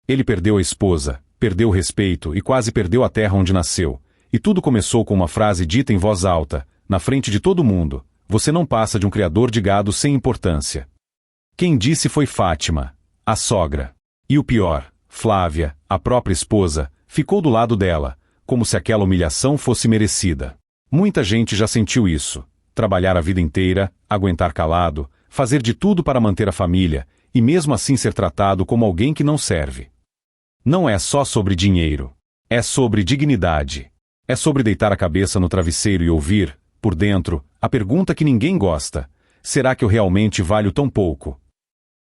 Ele perdeu a esposa, perdeu o respeito e quase perdeu a terra onde nasceu. E tudo começou com uma frase dita em voz alta, na frente de todo mundo: você não passa de um criador de gado sem importância. Quem disse foi Fátima, a sogra. E o pior, Flávia, a própria esposa, ficou do lado dela, como se aquela humilhação fosse merecida. Muita gente já sentiu isso. Trabalhar a vida inteira, aguentar calado, fazer de tudo para manter a família, e mesmo assim ser tratado como alguém que não serve. Não é só sobre dinheiro. É sobre dignidade. É sobre deitar a cabeça no travesseiro e ouvir, por dentro, a pergunta que ninguém gosta: será que eu realmente valho tão pouco?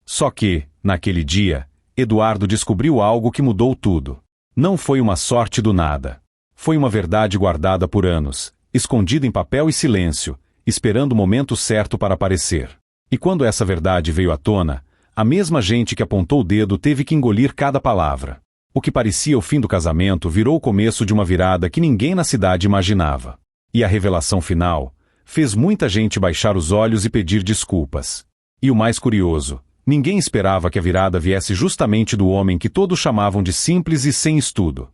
Só que, naquele dia, Eduardo descobriu algo que mudou tudo. Não foi uma sorte do nada. Foi uma verdade guardada por anos, escondida em papel e silêncio, esperando o momento certo para aparecer. E quando essa verdade veio à tona, a mesma gente que apontou o dedo teve que engolir cada palavra. O que parecia o fim do casamento virou o começo de uma virada que ninguém na cidade imaginava. E a revelação final fez muita gente baixar os olhos e pedir desculpas. E o mais curioso, ninguém esperava que a virada viesse justamente do homem que todos chamavam de simples e sem estudo.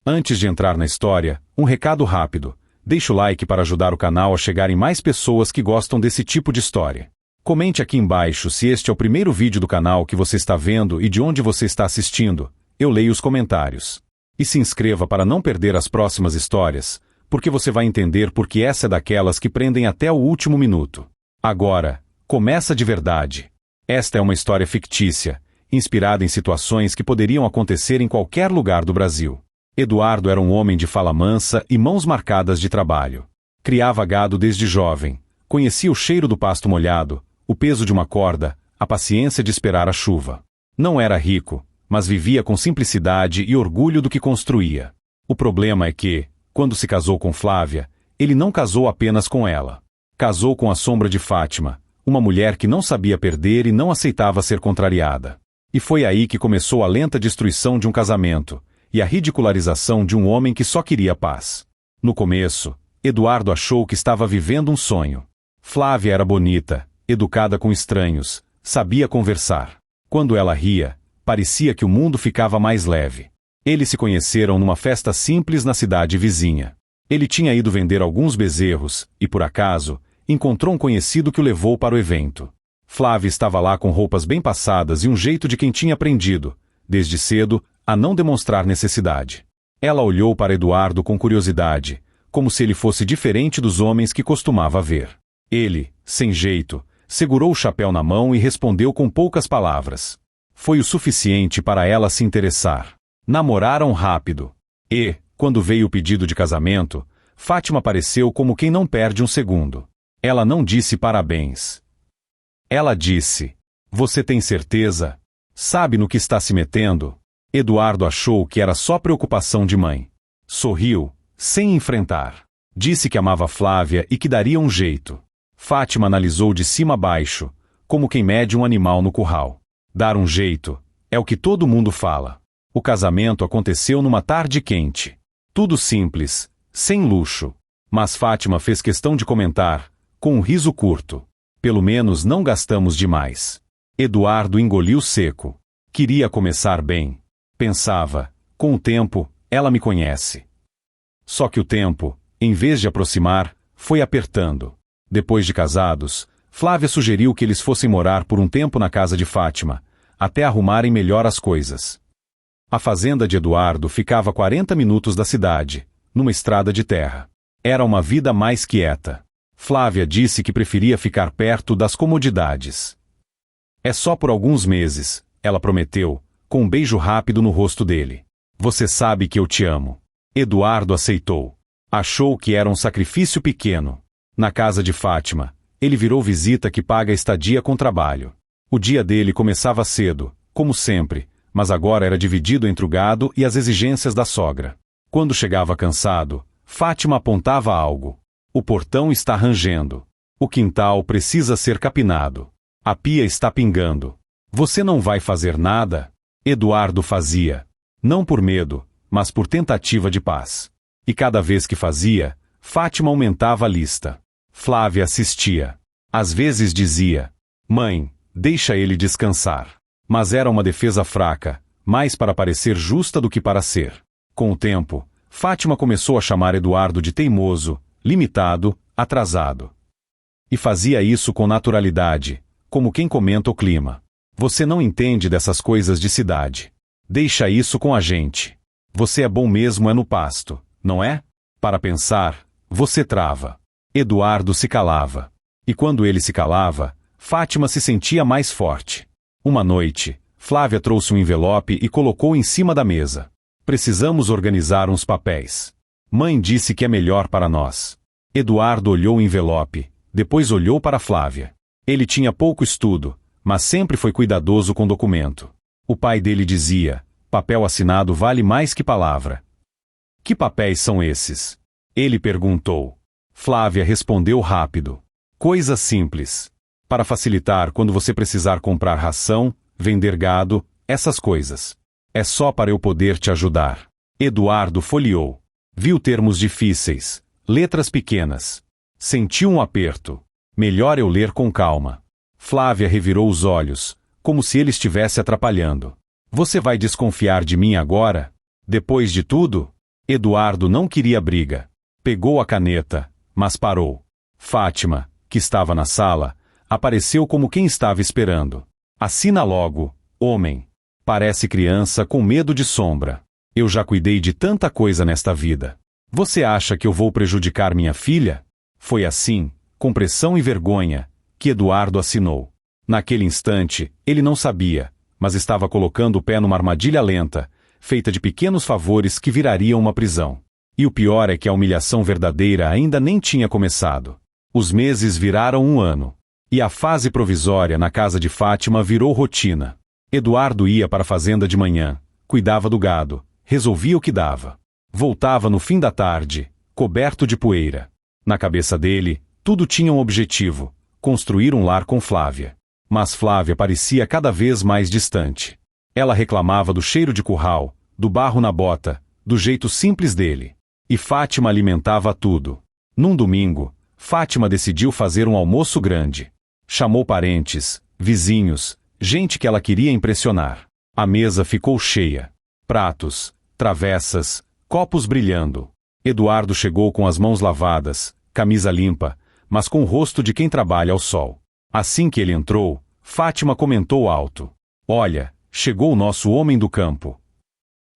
Antes de entrar na história, um recado rápido. Deixa o like para ajudar o canal a chegar em mais pessoas que gostam desse tipo de história. Comente aqui embaixo se este é o primeiro vídeo do canal que você está vendo e de onde você está assistindo. Eu leio os comentários. E se inscreva para não perder as próximas histórias, porque você vai entender porque essa é daquelas que prendem até o último minuto. Agora, começa de verdade. Esta é uma história fictícia, inspirada em situações que poderiam acontecer em qualquer lugar do Brasil. Eduardo era um homem de fala mansa e mãos marcadas de trabalho. Criava gado desde jovem, conhecia o cheiro do pasto molhado, o peso de uma corda, a paciência de esperar a chuva. Não era rico, mas vivia com simplicidade e orgulho do que construía. O problema é que, quando se casou com Flávia, ele não casou apenas com ela. Casou com a sombra de Fátima, uma mulher que não sabia perder e não aceitava ser contrariada. E foi aí que começou a lenta destruição de um casamento, e a ridicularização de um homem que só queria paz. No começo, Eduardo achou que estava vivendo um sonho. Flávia era bonita, educada com estranhos, sabia conversar. Quando ela ria, parecia que o mundo ficava mais leve. Eles se conheceram numa festa simples na cidade vizinha. Ele tinha ido vender alguns bezerros, e por acaso, encontrou um conhecido que o levou para o evento. Flávia estava lá com roupas bem passadas e um jeito de quem tinha aprendido, desde cedo, a não demonstrar necessidade. Ela olhou para Eduardo com curiosidade, como se ele fosse diferente dos homens que costumava ver. Ele, sem jeito, segurou o chapéu na mão e respondeu com poucas palavras. Foi o suficiente para ela se interessar. Namoraram rápido. E, quando veio o pedido de casamento, Fátima apareceu como quem não perde um segundo. Ela não disse parabéns. Ela disse: você tem certeza? Sabe no que está se metendo? Eduardo achou que era só preocupação de mãe. Sorriu, sem enfrentar. Disse que amava Flávia e que daria um jeito. Fátima analisou de cima a baixo, como quem mede um animal no curral. Dar um jeito, é o que todo mundo fala. O casamento aconteceu numa tarde quente. Tudo simples, sem luxo. Mas Fátima fez questão de comentar, com um riso curto: pelo menos não gastamos demais. Eduardo engoliu seco. Queria começar bem. Pensava: com o tempo, ela me conhece. Só que o tempo, em vez de aproximar, foi apertando. Depois de casados, Flávia sugeriu que eles fossem morar por um tempo na casa de Fátima, até arrumarem melhor as coisas. A fazenda de Eduardo ficava a 40 minutos da cidade, numa estrada de terra. Era uma vida mais quieta. Flávia disse que preferia ficar perto das comodidades. É só por alguns meses, ela prometeu, com um beijo rápido no rosto dele. Você sabe que eu te amo. Eduardo aceitou. Achou que era um sacrifício pequeno. Na casa de Fátima, ele virou visita que paga a estadia com trabalho. O dia dele começava cedo, como sempre, mas agora era dividido entre o gado e as exigências da sogra. Quando chegava cansado, Fátima apontava algo. O portão está rangendo. O quintal precisa ser capinado. A pia está pingando. Você não vai fazer nada? Eduardo fazia. Não por medo, mas por tentativa de paz. E cada vez que fazia, Fátima aumentava a lista. Flávia assistia. Às vezes dizia: mãe, deixa ele descansar. Mas era uma defesa fraca, mais para parecer justa do que para ser. Com o tempo, Fátima começou a chamar Eduardo de teimoso, limitado, atrasado. E fazia isso com naturalidade, como quem comenta o clima. Você não entende dessas coisas de cidade. Deixa isso com a gente. Você é bom mesmo no pasto, não é? Para pensar, você trava. Eduardo se calava. E quando ele se calava, Fátima se sentia mais forte. Uma noite, Flávia trouxe um envelope e colocou em cima da mesa. Precisamos organizar uns papéis. Mãe disse que é melhor para nós. Eduardo olhou o envelope, depois olhou para Flávia. Ele tinha pouco estudo, mas sempre foi cuidadoso com documento. O pai dele dizia: papel assinado vale mais que palavra. Que papéis são esses? Ele perguntou. Flávia respondeu rápido. Coisas simples. Para facilitar quando você precisar comprar ração, vender gado, essas coisas. É só para eu poder te ajudar. Eduardo folheou. Viu termos difíceis, letras pequenas. Sentiu um aperto. Melhor eu ler com calma. Flávia revirou os olhos, como se ele estivesse atrapalhando. Você vai desconfiar de mim agora? Depois de tudo? Eduardo não queria briga. Pegou a caneta, mas parou. Fátima, que estava na sala, apareceu como quem estava esperando. Assina logo, homem. Parece criança com medo de sombra. Eu já cuidei de tanta coisa nesta vida. Você acha que eu vou prejudicar minha filha? Foi assim, com pressão e vergonha, que Eduardo assinou. Naquele instante, ele não sabia, mas estava colocando o pé numa armadilha lenta, feita de pequenos favores que virariam uma prisão. E o pior é que a humilhação verdadeira ainda nem tinha começado. Os meses viraram um ano. E a fase provisória na casa de Fátima virou rotina. Eduardo ia para a fazenda de manhã, cuidava do gado, resolvia o que dava. Voltava no fim da tarde, coberto de poeira. Na cabeça dele, tudo tinha um objetivo: construir um lar com Flávia. Mas Flávia parecia cada vez mais distante. Ela reclamava do cheiro de curral, do barro na bota, do jeito simples dele. E Fátima alimentava tudo. Num domingo, Fátima decidiu fazer um almoço grande. Chamou parentes, vizinhos, gente que ela queria impressionar. A mesa ficou cheia. Pratos, travessas, copos brilhando. Eduardo chegou com as mãos lavadas, camisa limpa, mas com o rosto de quem trabalha ao sol. Assim que ele entrou, Fátima comentou alto: olha, chegou o nosso homem do campo.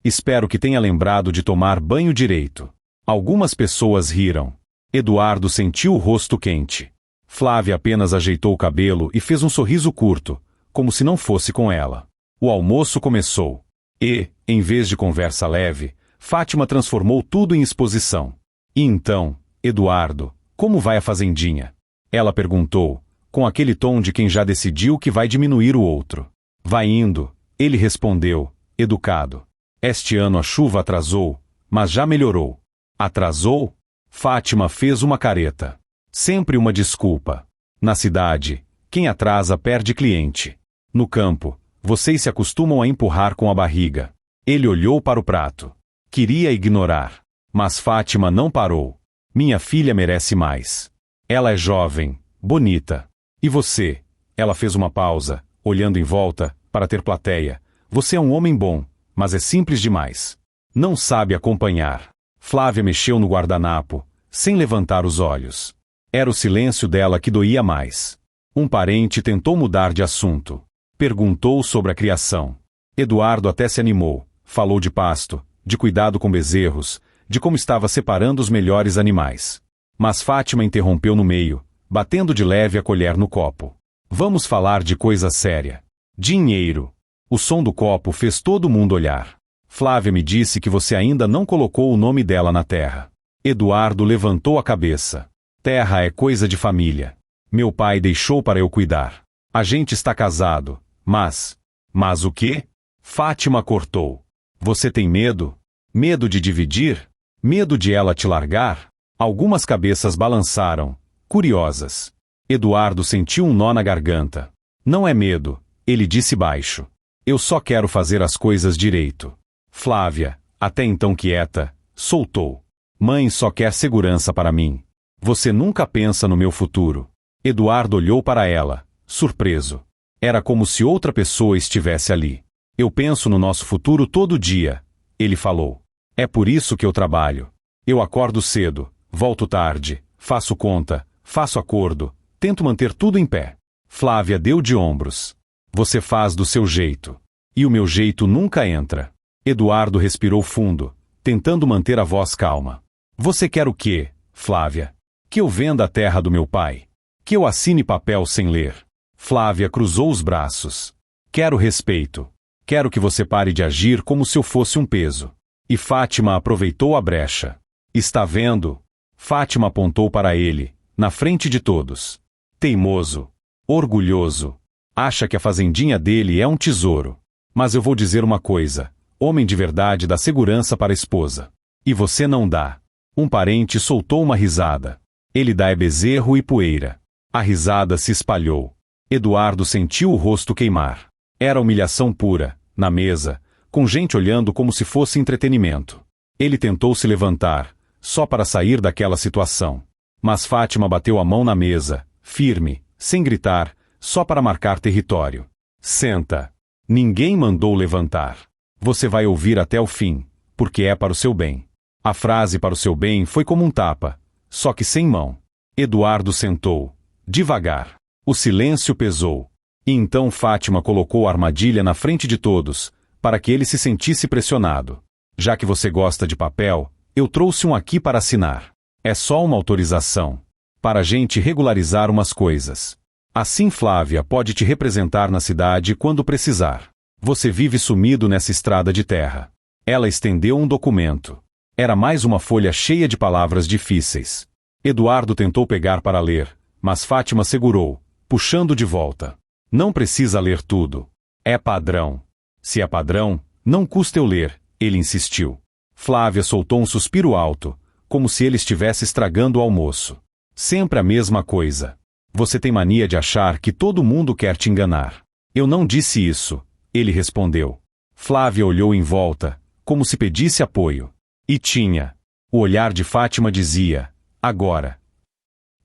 Espero que tenha lembrado de tomar banho direito. Algumas pessoas riram. Eduardo sentiu o rosto quente. Flávia apenas ajeitou o cabelo e fez um sorriso curto, como se não fosse com ela. O almoço começou. E, em vez de conversa leve, Fátima transformou tudo em exposição. E então, Eduardo, como vai a fazendinha? Ela perguntou, com aquele tom de quem já decidiu que vai diminuir o outro. Vai indo, ele respondeu, educado. Este ano a chuva atrasou, mas já melhorou. Atrasou? Fátima fez uma careta. Sempre uma desculpa. Na cidade, quem atrasa perde cliente. No campo, vocês se acostumam a empurrar com a barriga. Ele olhou para o prato. Queria ignorar. Mas Fátima não parou. Minha filha merece mais. Ela é jovem, bonita. E você? Ela fez uma pausa, olhando em volta, para ter plateia. Você é um homem bom, mas é simples demais. Não sabe acompanhar. Flávia mexeu no guardanapo, sem levantar os olhos. Era o silêncio dela que doía mais. Um parente tentou mudar de assunto. Perguntou sobre a criação. Eduardo até se animou. Falou de pasto, de cuidado com bezerros, de como estava separando os melhores animais. Mas Fátima interrompeu no meio, batendo de leve a colher no copo. Vamos falar de coisa séria. Dinheiro. O som do copo fez todo mundo olhar. Flávia me disse que você ainda não colocou o nome dela na terra. Eduardo levantou a cabeça. Terra é coisa de família. Meu pai deixou para eu cuidar. A gente está casado, mas... Mas o quê? Fátima cortou. Você tem medo? Medo de dividir? Medo de ela te largar? Algumas cabeças balançaram, curiosas. Eduardo sentiu um nó na garganta. Não é medo, ele disse baixo. Eu só quero fazer as coisas direito. Flávia, até então quieta, soltou. Mãe só quer segurança para mim. Você nunca pensa no meu futuro. Eduardo olhou para ela, surpreso. Era como se outra pessoa estivesse ali. Eu penso no nosso futuro todo dia, ele falou. É por isso que eu trabalho. Eu acordo cedo, volto tarde, faço conta, faço acordo, tento manter tudo em pé. Flávia deu de ombros. Você faz do seu jeito. E o meu jeito nunca entra. Eduardo respirou fundo, tentando manter a voz calma. Você quer o quê, Flávia? Que eu venda a terra do meu pai? Que eu assine papel sem ler? Flávia cruzou os braços. Quero respeito. Quero que você pare de agir como se eu fosse um peso. E Fátima aproveitou a brecha. Está vendo? Fátima apontou para ele, na frente de todos. Teimoso. Orgulhoso. Acha que a fazendinha dele é um tesouro. Mas eu vou dizer uma coisa. Homem de verdade dá segurança para a esposa. E você não dá. Um parente soltou uma risada. Ele dá bezerro e poeira. A risada se espalhou. Eduardo sentiu o rosto queimar. Era humilhação pura, na mesa, com gente olhando como se fosse entretenimento. Ele tentou se levantar, só para sair daquela situação. Mas Fátima bateu a mão na mesa, firme, sem gritar, só para marcar território. Senta. Ninguém mandou levantar. Você vai ouvir até o fim, porque é para o seu bem. A frase para o seu bem foi como um tapa, só que sem mão. Eduardo sentou, devagar. O silêncio pesou. E então Fátima colocou a armadilha na frente de todos, para que ele se sentisse pressionado. Já que você gosta de papel, eu trouxe um aqui para assinar. É só uma autorização. Para a gente regularizar umas coisas. Assim Flávia pode te representar na cidade quando precisar. Você vive sumido nessa estrada de terra. Ela estendeu um documento. Era mais uma folha cheia de palavras difíceis. Eduardo tentou pegar para ler, mas Fátima segurou, puxando de volta. Não precisa ler tudo. É padrão. Se é padrão, não custa eu ler, ele insistiu. Flávia soltou um suspiro alto, como se ele estivesse estragando o almoço. Sempre a mesma coisa. Você tem mania de achar que todo mundo quer te enganar. Eu não disse isso, ele respondeu. Flávia olhou em volta, como se pedisse apoio. E tinha. O olhar de Fátima dizia, agora.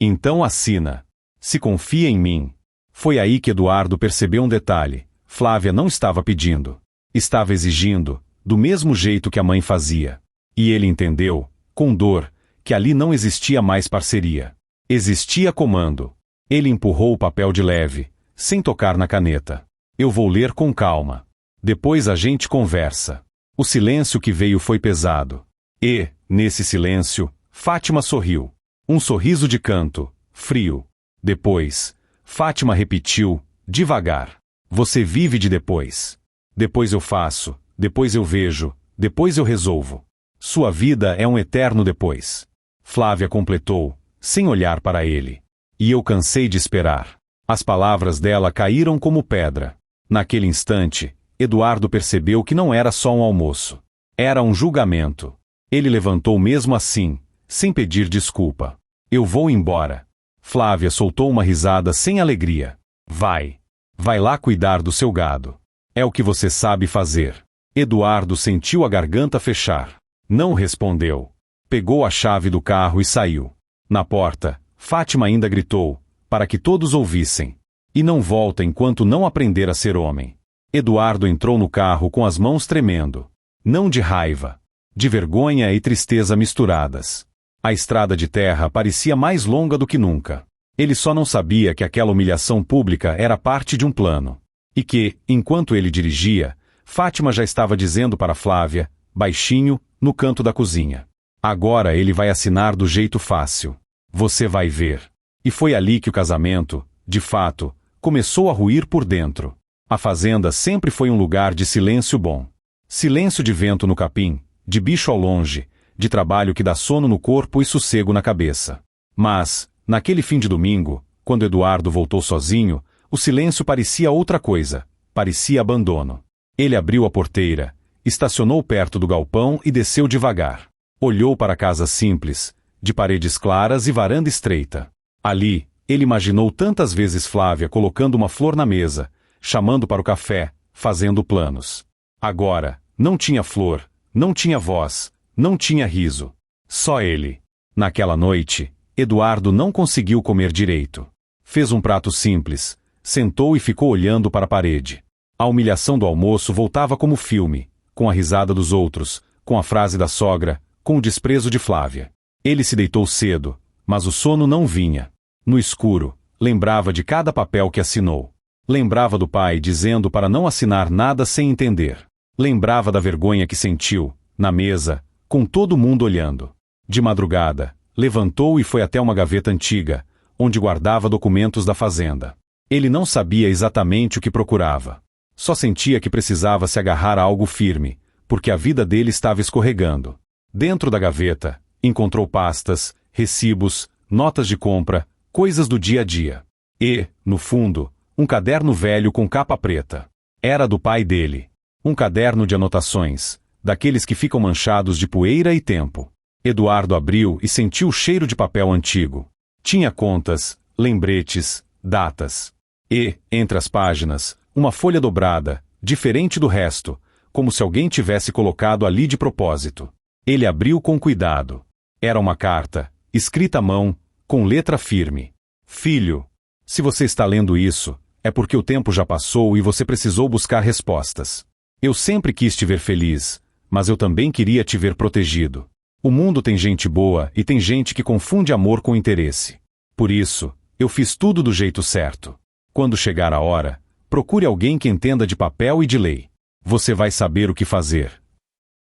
Então assina. Se confia em mim. Foi aí que Eduardo percebeu um detalhe. Flávia não estava pedindo. Estava exigindo, do mesmo jeito que a mãe fazia. E ele entendeu, com dor, que ali não existia mais parceria. Existia comando. Ele empurrou o papel de leve, sem tocar na caneta. Eu vou ler com calma. Depois a gente conversa. O silêncio que veio foi pesado. E, nesse silêncio, Fátima sorriu. Um sorriso de canto, frio. Depois, Fátima repetiu, devagar. Você vive de depois. Depois eu faço, depois eu vejo, depois eu resolvo. Sua vida é um eterno depois. Flávia completou, sem olhar para ele. E eu cansei de esperar. As palavras dela caíram como pedra. Naquele instante, Eduardo percebeu que não era só um almoço. Era um julgamento. Ele levantou mesmo assim, sem pedir desculpa. Eu vou embora. Flávia soltou uma risada sem alegria. Vai. Vai lá cuidar do seu gado. É o que você sabe fazer. Eduardo sentiu a garganta fechar. Não respondeu. Pegou a chave do carro e saiu. Na porta, Fátima ainda gritou, para que todos ouvissem. E não volta enquanto não aprender a ser homem. Eduardo entrou no carro com as mãos tremendo. Não de raiva. De vergonha e tristeza misturadas. A estrada de terra parecia mais longa do que nunca. Ele só não sabia que aquela humilhação pública era parte de um plano. E que, enquanto ele dirigia, Fátima já estava dizendo para Flávia, baixinho, no canto da cozinha. Agora ele vai assinar do jeito fácil. Você vai ver. E foi ali que o casamento, de fato, começou a ruir por dentro. A fazenda sempre foi um lugar de silêncio bom. Silêncio de vento no capim, de bicho ao longe, de trabalho que dá sono no corpo e sossego na cabeça. Mas, naquele fim de domingo, quando Eduardo voltou sozinho, o silêncio parecia outra coisa, parecia abandono. Ele abriu a porteira, estacionou perto do galpão e desceu devagar. Olhou para a casa simples, de paredes claras e varanda estreita. Ali, ele imaginou tantas vezes Flávia colocando uma flor na mesa, chamando para o café, fazendo planos. Agora, não tinha flor, não tinha voz, não tinha riso. Só ele. Naquela noite, Eduardo não conseguiu comer direito. Fez um prato simples, sentou e ficou olhando para a parede. A humilhação do almoço voltava como filme, com a risada dos outros, com a frase da sogra, com o desprezo de Flávia. Ele se deitou cedo, mas o sono não vinha. No escuro, lembrava de cada papel que assinou. Lembrava do pai dizendo para não assinar nada sem entender. Lembrava da vergonha que sentiu, na mesa, com todo mundo olhando. De madrugada, levantou e foi até uma gaveta antiga, onde guardava documentos da fazenda. Ele não sabia exatamente o que procurava. Só sentia que precisava se agarrar a algo firme, porque a vida dele estava escorregando. Dentro da gaveta, encontrou pastas, recibos, notas de compra, coisas do dia a dia. E, no fundo, um caderno velho com capa preta. Era do pai dele. Um caderno de anotações, daqueles que ficam manchados de poeira e tempo. Eduardo abriu e sentiu o cheiro de papel antigo. Tinha contas, lembretes, datas. E, entre as páginas, uma folha dobrada, diferente do resto, como se alguém tivesse colocado ali de propósito. Ele abriu com cuidado. Era uma carta, escrita à mão, com letra firme. Filho, se você está lendo isso, é porque o tempo já passou e você precisou buscar respostas. Eu sempre quis te ver feliz, mas eu também queria te ver protegido. O mundo tem gente boa e tem gente que confunde amor com interesse. Por isso, eu fiz tudo do jeito certo. Quando chegar a hora, procure alguém que entenda de papel e de lei. Você vai saber o que fazer.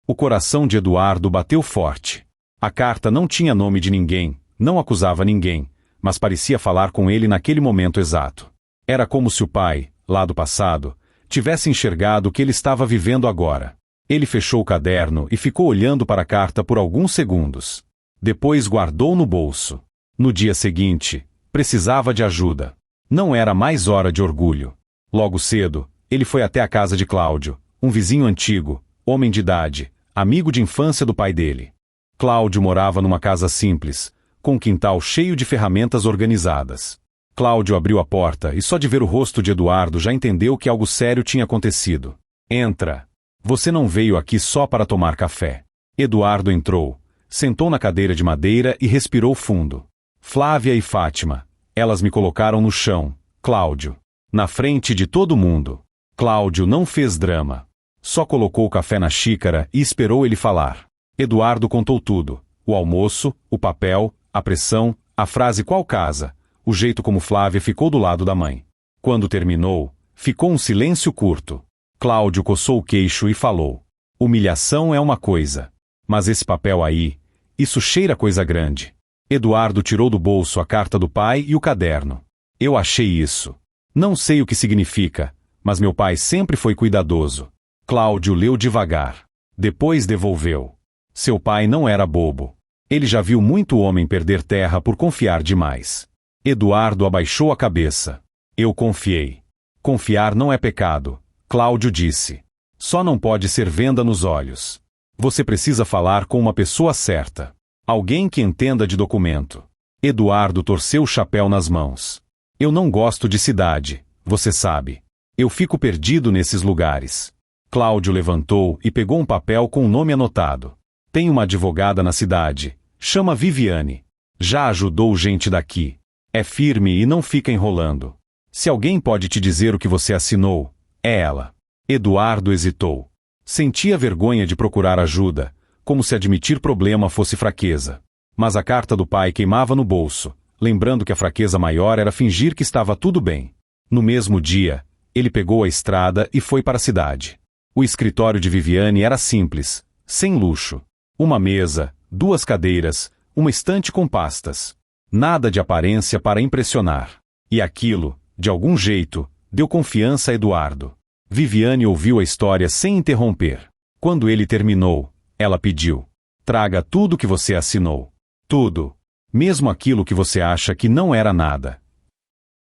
O coração de Eduardo bateu forte. A carta não tinha nome de ninguém, não acusava ninguém, mas parecia falar com ele naquele momento exato. Era como se o pai, lá do passado, tivesse enxergado o que ele estava vivendo agora. Ele fechou o caderno e ficou olhando para a carta por alguns segundos. Depois guardou no bolso. No dia seguinte, precisava de ajuda. Não era mais hora de orgulho. Logo cedo, ele foi até a casa de Cláudio, um vizinho antigo, homem de idade, amigo de infância do pai dele. Cláudio morava numa casa simples, com um quintal cheio de ferramentas organizadas. Cláudio abriu a porta e só de ver o rosto de Eduardo já entendeu que algo sério tinha acontecido. Entra. Você não veio aqui só para tomar café. Eduardo entrou, sentou na cadeira de madeira e respirou fundo. Flávia e Fátima. Elas me colocaram no chão, Cláudio. Na frente de todo mundo. Cláudio não fez drama. Só colocou o café na xícara e esperou ele falar. Eduardo contou tudo. O almoço, o papel, a pressão, a frase qual casa, o jeito como Flávia ficou do lado da mãe. Quando terminou, ficou um silêncio curto. Cláudio coçou o queixo e falou. Humilhação é uma coisa. Mas esse papel aí, isso cheira coisa grande. Eduardo tirou do bolso a carta do pai e o caderno. Eu achei isso. Não sei o que significa, mas meu pai sempre foi cuidadoso. Cláudio leu devagar. Depois devolveu. Seu pai não era bobo. Ele já viu muito homem perder terra por confiar demais. Eduardo abaixou a cabeça. Eu confiei. Confiar não é pecado, Cláudio disse. Só não pode ser venda nos olhos. Você precisa falar com uma pessoa certa. Alguém que entenda de documento. Eduardo torceu o chapéu nas mãos. Eu não gosto de cidade, você sabe. Eu fico perdido nesses lugares. Cláudio levantou e pegou um papel com o nome anotado. Tem uma advogada na cidade, chama Viviane. Já ajudou gente daqui. É firme e não fica enrolando. Se alguém pode te dizer o que você assinou, é ela. Eduardo hesitou. Sentia vergonha de procurar ajuda, como se admitir problema fosse fraqueza. Mas a carta do pai queimava no bolso, lembrando que a fraqueza maior era fingir que estava tudo bem. No mesmo dia, ele pegou a estrada e foi para a cidade. O escritório de Viviane era simples, sem luxo. Uma mesa, 2 cadeiras, uma estante com pastas. Nada de aparência para impressionar. E aquilo, de algum jeito, deu confiança a Eduardo. Viviane ouviu a história sem interromper. Quando ele terminou, ela pediu. Traga tudo que você assinou. Tudo. Mesmo aquilo que você acha que não era nada.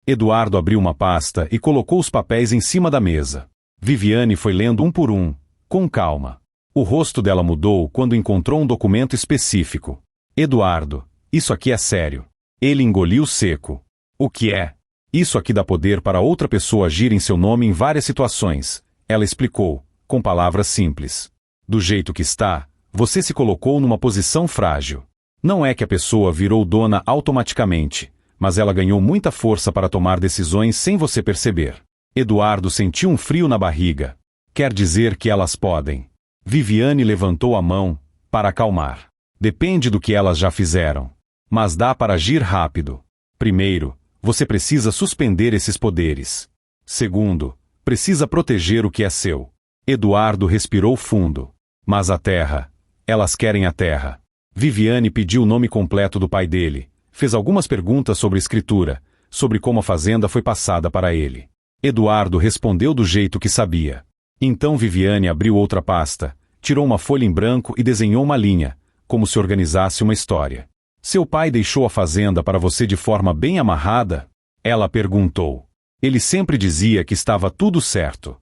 Eduardo abriu uma pasta e colocou os papéis em cima da mesa. Viviane foi lendo um por um, com calma. O rosto dela mudou quando encontrou um documento específico. Eduardo, isso aqui é sério. Ele engoliu seco. O que é? Isso aqui dá poder para outra pessoa agir em seu nome em várias situações. Ela explicou, com palavras simples. Do jeito que está, você se colocou numa posição frágil. Não é que a pessoa virou dona automaticamente, mas ela ganhou muita força para tomar decisões sem você perceber. Eduardo sentiu um frio na barriga. Quer dizer que elas podem. Viviane levantou a mão, para acalmar. Depende do que elas já fizeram. Mas dá para agir rápido. Primeiro, você precisa suspender esses poderes. Segundo, precisa proteger o que é seu. Eduardo respirou fundo. Mas a terra. Elas querem a terra. Viviane pediu o nome completo do pai dele. Fez algumas perguntas sobre escritura, sobre como a fazenda foi passada para ele. Eduardo respondeu do jeito que sabia. Então Viviane abriu outra pasta, tirou uma folha em branco e desenhou uma linha, como se organizasse uma história. Seu pai deixou a fazenda para você de forma bem amarrada? Ela perguntou. Ele sempre dizia que estava tudo certo.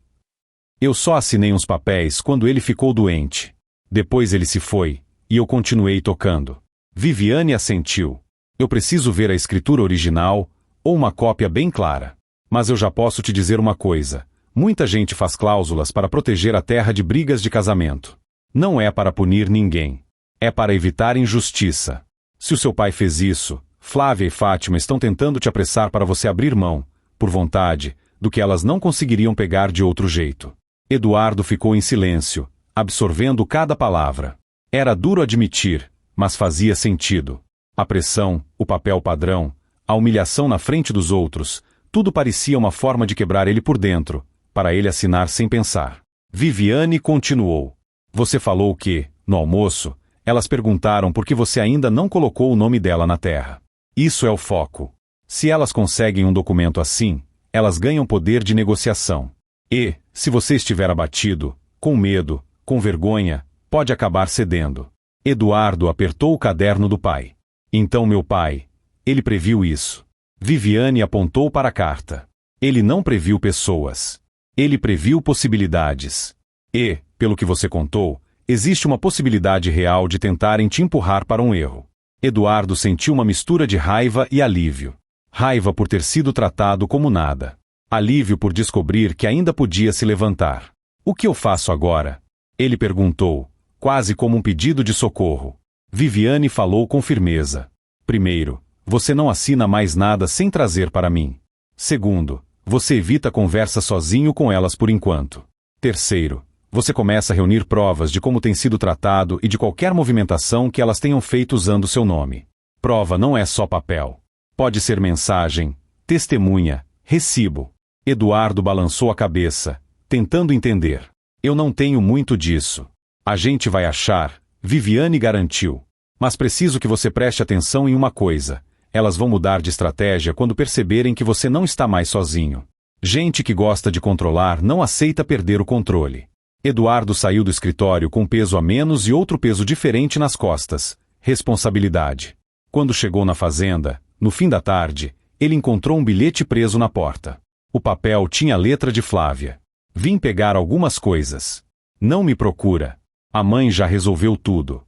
Eu só assinei uns papéis quando ele ficou doente. Depois ele se foi, e eu continuei tocando. Viviane assentiu. Eu preciso ver a escritura original, ou uma cópia bem clara. Mas eu já posso te dizer uma coisa. Muita gente faz cláusulas para proteger a terra de brigas de casamento. Não é para punir ninguém. É para evitar injustiça. Se o seu pai fez isso, Flávia e Fátima estão tentando te apressar para você abrir mão, por vontade, do que elas não conseguiriam pegar de outro jeito. Eduardo ficou em silêncio, absorvendo cada palavra. Era duro admitir, mas fazia sentido. A pressão, o papel padrão, a humilhação na frente dos outros, tudo parecia uma forma de quebrar ele por dentro, para ele assinar sem pensar. Viviane continuou. Você falou que, no almoço, elas perguntaram por que você ainda não colocou o nome dela na terra. Isso é o foco. Se elas conseguem um documento assim, elas ganham poder de negociação. E, se você estiver abatido, com medo, com vergonha, pode acabar cedendo. Eduardo apertou o caderno do pai. Então meu pai, ele previu isso. Viviane apontou para a carta. Ele não previu pessoas. Ele previu possibilidades. E, pelo que você contou, existe uma possibilidade real de tentarem te empurrar para um erro. Eduardo sentiu uma mistura de raiva e alívio. Raiva por ter sido tratado como nada. Alívio por descobrir que ainda podia se levantar. O que eu faço agora? Ele perguntou, quase como um pedido de socorro. Viviane falou com firmeza. Primeiro, você não assina mais nada sem trazer para mim. Segundo, você evita conversa sozinho com elas por enquanto. Terceiro, você começa a reunir provas de como tem sido tratado e de qualquer movimentação que elas tenham feito usando seu nome. Prova não é só papel. Pode ser mensagem, testemunha, recibo. Eduardo balançou a cabeça, tentando entender. Eu não tenho muito disso. A gente vai achar, Viviane garantiu. Mas preciso que você preste atenção em uma coisa. Elas vão mudar de estratégia quando perceberem que você não está mais sozinho. Gente que gosta de controlar não aceita perder o controle. Eduardo saiu do escritório com um peso a menos e outro peso diferente nas costas. Responsabilidade. Quando chegou na fazenda, no fim da tarde, ele encontrou um bilhete preso na porta. O papel tinha a letra de Flávia. Vim pegar algumas coisas. Não me procura. A mãe já resolveu tudo.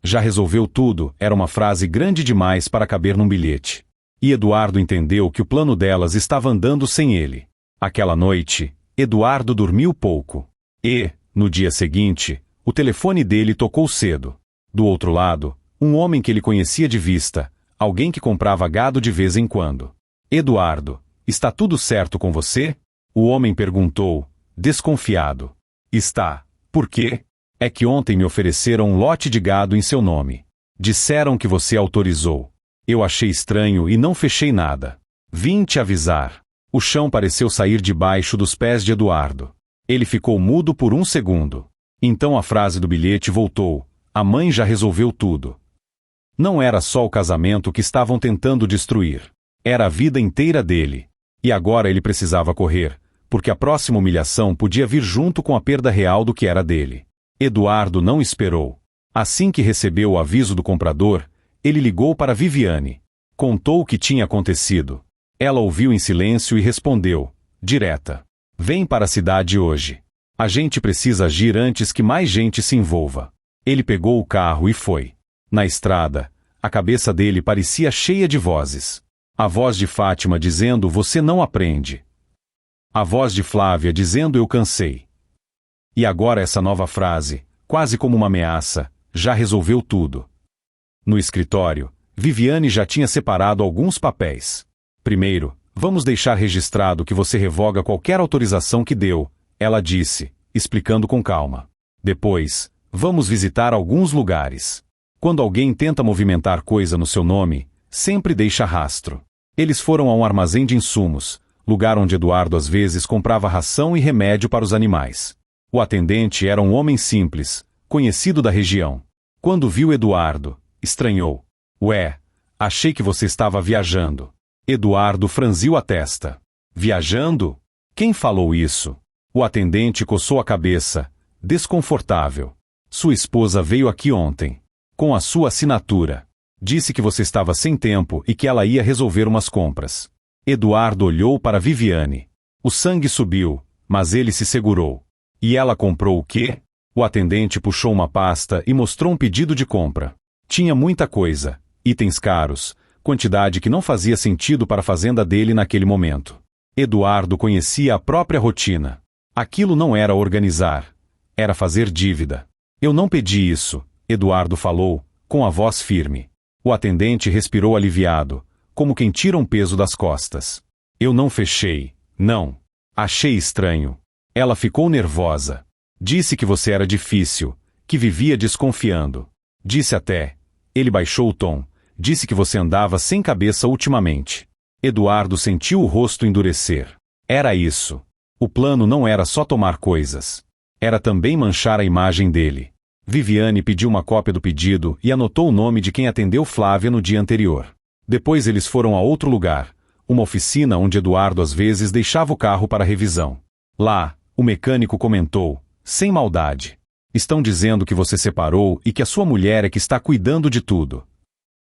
Já resolveu tudo era uma frase grande demais para caber num bilhete. E Eduardo entendeu que o plano delas estava andando sem ele. Aquela noite, Eduardo dormiu pouco. E, no dia seguinte, o telefone dele tocou cedo. Do outro lado, um homem que ele conhecia de vista, alguém que comprava gado de vez em quando. Eduardo, está tudo certo com você? O homem perguntou, desconfiado. Está. Por quê? É que ontem me ofereceram um lote de gado em seu nome. Disseram que você autorizou. Eu achei estranho e não fechei nada. Vim te avisar. O chão pareceu sair debaixo dos pés de Eduardo. Ele ficou mudo por um segundo. Então a frase do bilhete voltou. A mãe já resolveu tudo. Não era só o casamento que estavam tentando destruir. Era a vida inteira dele. E agora ele precisava correr, porque a próxima humilhação podia vir junto com a perda real do que era dele. Eduardo não esperou. Assim que recebeu o aviso do comprador, ele ligou para Viviane. Contou o que tinha acontecido. Ela ouviu em silêncio e respondeu, direta. Vem para a cidade hoje. A gente precisa agir antes que mais gente se envolva. Ele pegou o carro e foi. Na estrada, a cabeça dele parecia cheia de vozes. A voz de Fátima dizendo você não aprende. A voz de Flávia dizendo eu cansei. E agora essa nova frase, quase como uma ameaça, já resolveu tudo. No escritório, Viviane já tinha separado alguns papéis. Primeiro, Vamos deixar registrado que você revoga qualquer autorização que deu, ela disse, explicando com calma. Depois, vamos visitar alguns lugares. Quando alguém tenta movimentar coisa no seu nome, sempre deixa rastro. Eles foram a um armazém de insumos, lugar onde Eduardo às vezes comprava ração e remédio para os animais. O atendente era um homem simples, conhecido da região. Quando viu Eduardo, estranhou. Ué, achei que você estava viajando. Eduardo franziu a testa. Viajando? Quem falou isso? O atendente coçou a cabeça, desconfortável. Sua esposa veio aqui ontem. Com a sua assinatura. Disse que você estava sem tempo e que ela ia resolver umas compras. Eduardo olhou para Viviane. O sangue subiu, mas ele se segurou. E ela comprou o quê? O atendente puxou uma pasta e mostrou um pedido de compra. Tinha muita coisa, itens caros, quantidade que não fazia sentido para a fazenda dele naquele momento. Eduardo conhecia a própria rotina. Aquilo não era organizar, era fazer dívida. Eu não pedi isso, Eduardo falou, com a voz firme. O atendente respirou aliviado, como quem tira um peso das costas. Eu não fechei, não. Achei estranho. Ela ficou nervosa. Disse que você era difícil, que vivia desconfiando. Disse até. Ele baixou o tom. Disse que você andava sem cabeça ultimamente. Eduardo sentiu o rosto endurecer. Era isso. O plano não era só tomar coisas. Era também manchar a imagem dele. Viviane pediu uma cópia do pedido e anotou o nome de quem atendeu Flávia no dia anterior. Depois eles foram a outro lugar, uma oficina onde Eduardo às vezes deixava o carro para revisão. Lá, o mecânico comentou, sem maldade. Estão dizendo que você separou e que a sua mulher é que está cuidando de tudo.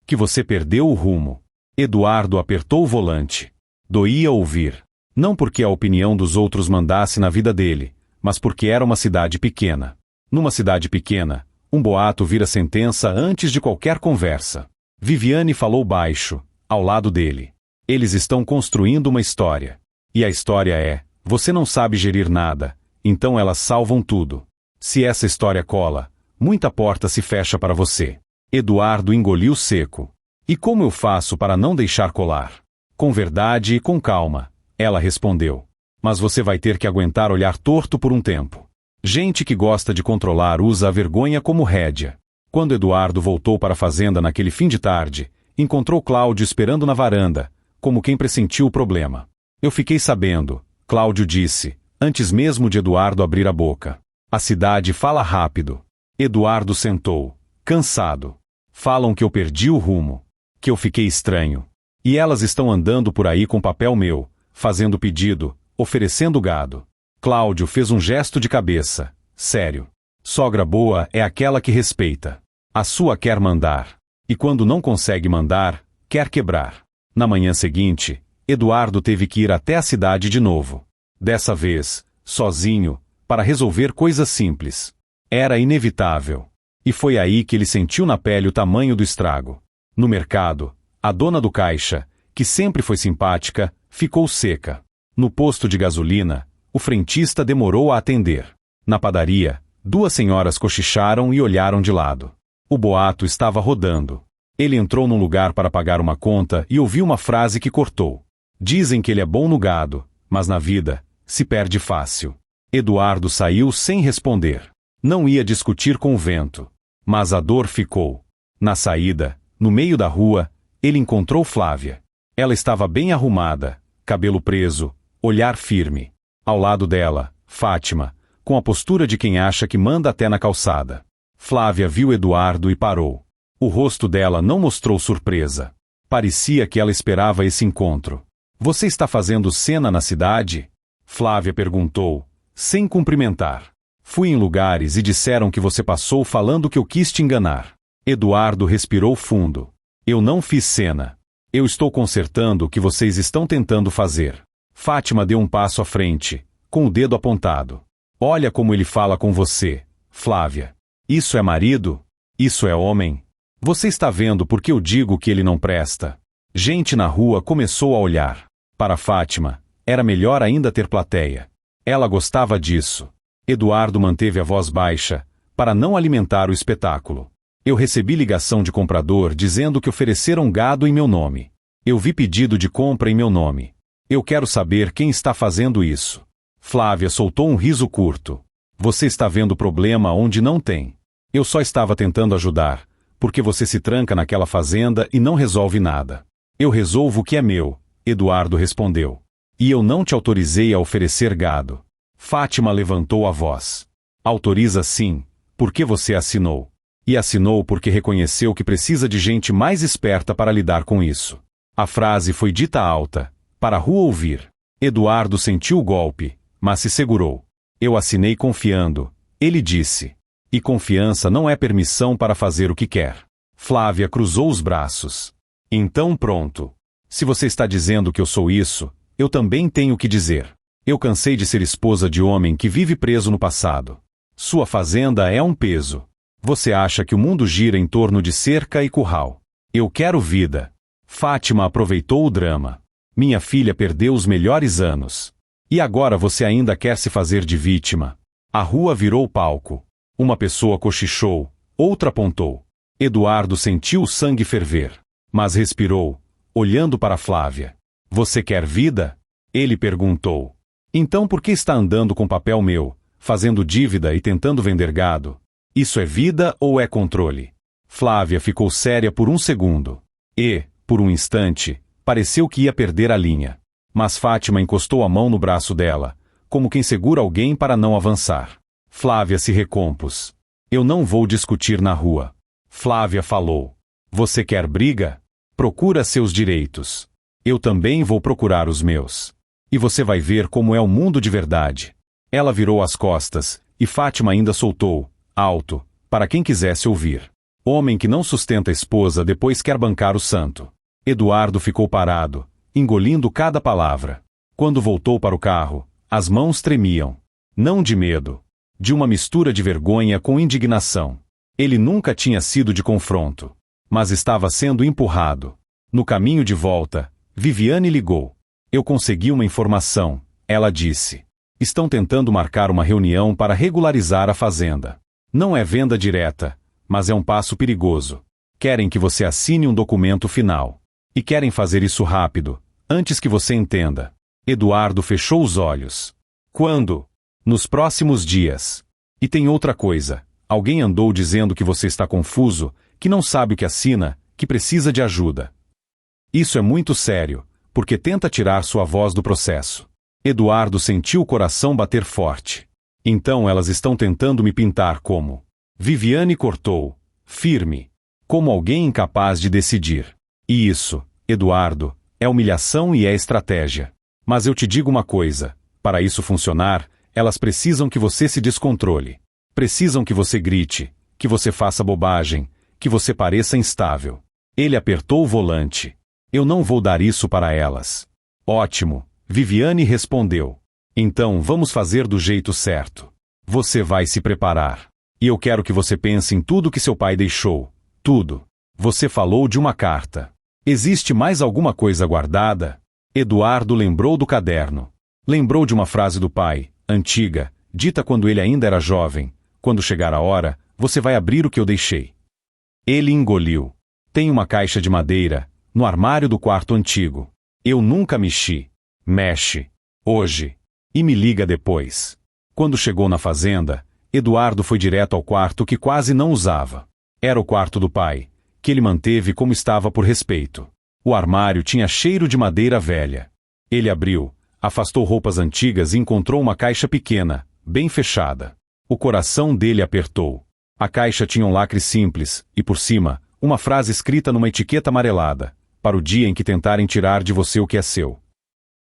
Que você perdeu o rumo. Eduardo apertou o volante. Doía ouvir. Não porque a opinião dos outros mandasse na vida dele, mas porque era uma cidade pequena. Numa cidade pequena, um boato vira sentença antes de qualquer conversa. Viviane falou baixo, ao lado dele. Eles estão construindo uma história. E a história é, você não sabe gerir nada, então elas salvam tudo. Se essa história cola, muita porta se fecha para você. Eduardo engoliu seco. E como eu faço para não deixar colar? Com verdade e com calma, ela respondeu. Mas você vai ter que aguentar olhar torto por um tempo. Gente que gosta de controlar usa a vergonha como rédea. Quando Eduardo voltou para a fazenda naquele fim de tarde, encontrou Cláudio esperando na varanda, como quem pressentiu o problema. Eu fiquei sabendo, Cláudio disse, antes mesmo de Eduardo abrir a boca. A cidade fala rápido. Eduardo sentou, cansado. Falam que eu perdi o rumo, que eu fiquei estranho. E elas estão andando por aí com papel meu, fazendo pedido, oferecendo gado. Cláudio fez um gesto de cabeça. Sério. Sogra boa é aquela que respeita. A sua quer mandar. E quando não consegue mandar, quer quebrar. Na manhã seguinte, Eduardo teve que ir até a cidade de novo. Dessa vez, sozinho, para resolver coisas simples. Era inevitável. E foi aí que ele sentiu na pele o tamanho do estrago. No mercado, a dona do caixa, que sempre foi simpática, ficou seca. No posto de gasolina, o frentista demorou a atender. Na padaria, duas senhoras cochicharam e olharam de lado. O boato estava rodando. Ele entrou num lugar para pagar uma conta e ouviu uma frase que cortou. Dizem que ele é bom no gado, mas na vida, se perde fácil. Eduardo saiu sem responder. Não ia discutir com o vento. Mas a dor ficou. Na saída, no meio da rua, ele encontrou Flávia. Ela estava bem arrumada, cabelo preso, olhar firme. Ao lado dela, Fátima, com a postura de quem acha que manda até na calçada. Flávia viu Eduardo e parou. O rosto dela não mostrou surpresa. Parecia que ela esperava esse encontro. Você está fazendo cena na cidade? Flávia perguntou, sem cumprimentar. Fui em lugares e disseram que você passou falando que eu quis te enganar. Eduardo respirou fundo. Eu não fiz cena. Eu estou consertando o que vocês estão tentando fazer. Fátima deu um passo à frente, com o dedo apontado. Olha como ele fala com você, Flávia. Isso é marido? Isso é homem? Você está vendo por que eu digo que ele não presta? Gente na rua começou a olhar. Para Fátima, era melhor ainda ter plateia. Ela gostava disso. Eduardo manteve a voz baixa, para não alimentar o espetáculo. Eu recebi ligação de comprador dizendo que ofereceram gado em meu nome. Eu vi pedido de compra em meu nome. Eu quero saber quem está fazendo isso. Flávia soltou um riso curto. Você está vendo problema onde não tem. Eu só estava tentando ajudar, porque você se tranca naquela fazenda e não resolve nada. Eu resolvo o que é meu, Eduardo respondeu. E eu não te autorizei a oferecer gado. Fátima levantou a voz. Autoriza sim, porque você assinou. E assinou porque reconheceu que precisa de gente mais esperta para lidar com isso. A frase foi dita alta, para a rua ouvir. Eduardo sentiu o golpe, mas se segurou. Eu assinei confiando, ele disse. E confiança não é permissão para fazer o que quer. Flávia cruzou os braços. Então pronto. Se você está dizendo que eu sou isso, eu também tenho que dizer. Eu cansei de ser esposa de homem que vive preso no passado. Sua fazenda é um peso. Você acha que o mundo gira em torno de cerca e curral. Eu quero vida. Fátima aproveitou o drama. Minha filha perdeu os melhores anos. E agora você ainda quer se fazer de vítima. A rua virou palco. Uma pessoa cochichou, outra apontou. Eduardo sentiu o sangue ferver. Mas respirou, olhando para Flávia. Você quer vida? Ele perguntou. Então por que está andando com papel meu, fazendo dívida e tentando vender gado? Isso é vida ou é controle? Flávia ficou séria por um segundo. E, por um instante, pareceu que ia perder a linha. Mas Fátima encostou a mão no braço dela, como quem segura alguém para não avançar. Flávia se recompôs. Eu não vou discutir na rua. Flávia falou. Você quer briga? Procura seus direitos. Eu também vou procurar os meus. E você vai ver como é o mundo de verdade. Ela virou as costas, e Fátima ainda soltou, alto, para quem quisesse ouvir. Homem que não sustenta a esposa depois quer bancar o santo. Eduardo ficou parado, engolindo cada palavra. Quando voltou para o carro, as mãos tremiam. Não de medo. De uma mistura de vergonha com indignação. Ele nunca tinha sido de confronto. Mas estava sendo empurrado. No caminho de volta, Viviane ligou. Eu consegui uma informação, ela disse. Estão tentando marcar uma reunião para regularizar a fazenda. Não é venda direta, mas é um passo perigoso. Querem que você assine um documento final. E querem fazer isso rápido, antes que você entenda. Eduardo fechou os olhos. Quando? Nos próximos dias. E tem outra coisa. Alguém andou dizendo que você está confuso, que não sabe o que assina, que precisa de ajuda. Isso é muito sério, porque tenta tirar sua voz do processo. Eduardo sentiu o coração bater forte. Então elas estão tentando me pintar como... Viviane cortou, firme, como alguém incapaz de decidir. E isso, Eduardo, é humilhação e é estratégia. Mas eu te digo uma coisa, para isso funcionar, elas precisam que você se descontrole. Precisam que você grite, que você faça bobagem, que você pareça instável. Ele apertou o volante. Eu não vou dar isso para elas. Ótimo, Viviane respondeu. Então vamos fazer do jeito certo. Você vai se preparar. E eu quero que você pense em tudo que seu pai deixou. Tudo. Você falou de uma carta. Existe mais alguma coisa guardada? Eduardo lembrou do caderno. Lembrou de uma frase do pai, antiga, dita quando ele ainda era jovem. Quando chegar a hora, você vai abrir o que eu deixei. Ele engoliu. Tem uma caixa de madeira, no armário do quarto antigo. Eu nunca mexi. Mexe. Hoje. E me liga depois. Quando chegou na fazenda, Eduardo foi direto ao quarto que quase não usava. Era o quarto do pai, que ele manteve como estava por respeito. O armário tinha cheiro de madeira velha. Ele abriu, afastou roupas antigas e encontrou uma caixa pequena, bem fechada. O coração dele apertou. A caixa tinha um lacre simples, e por cima, uma frase escrita numa etiqueta amarelada, para o dia em que tentarem tirar de você o que é seu.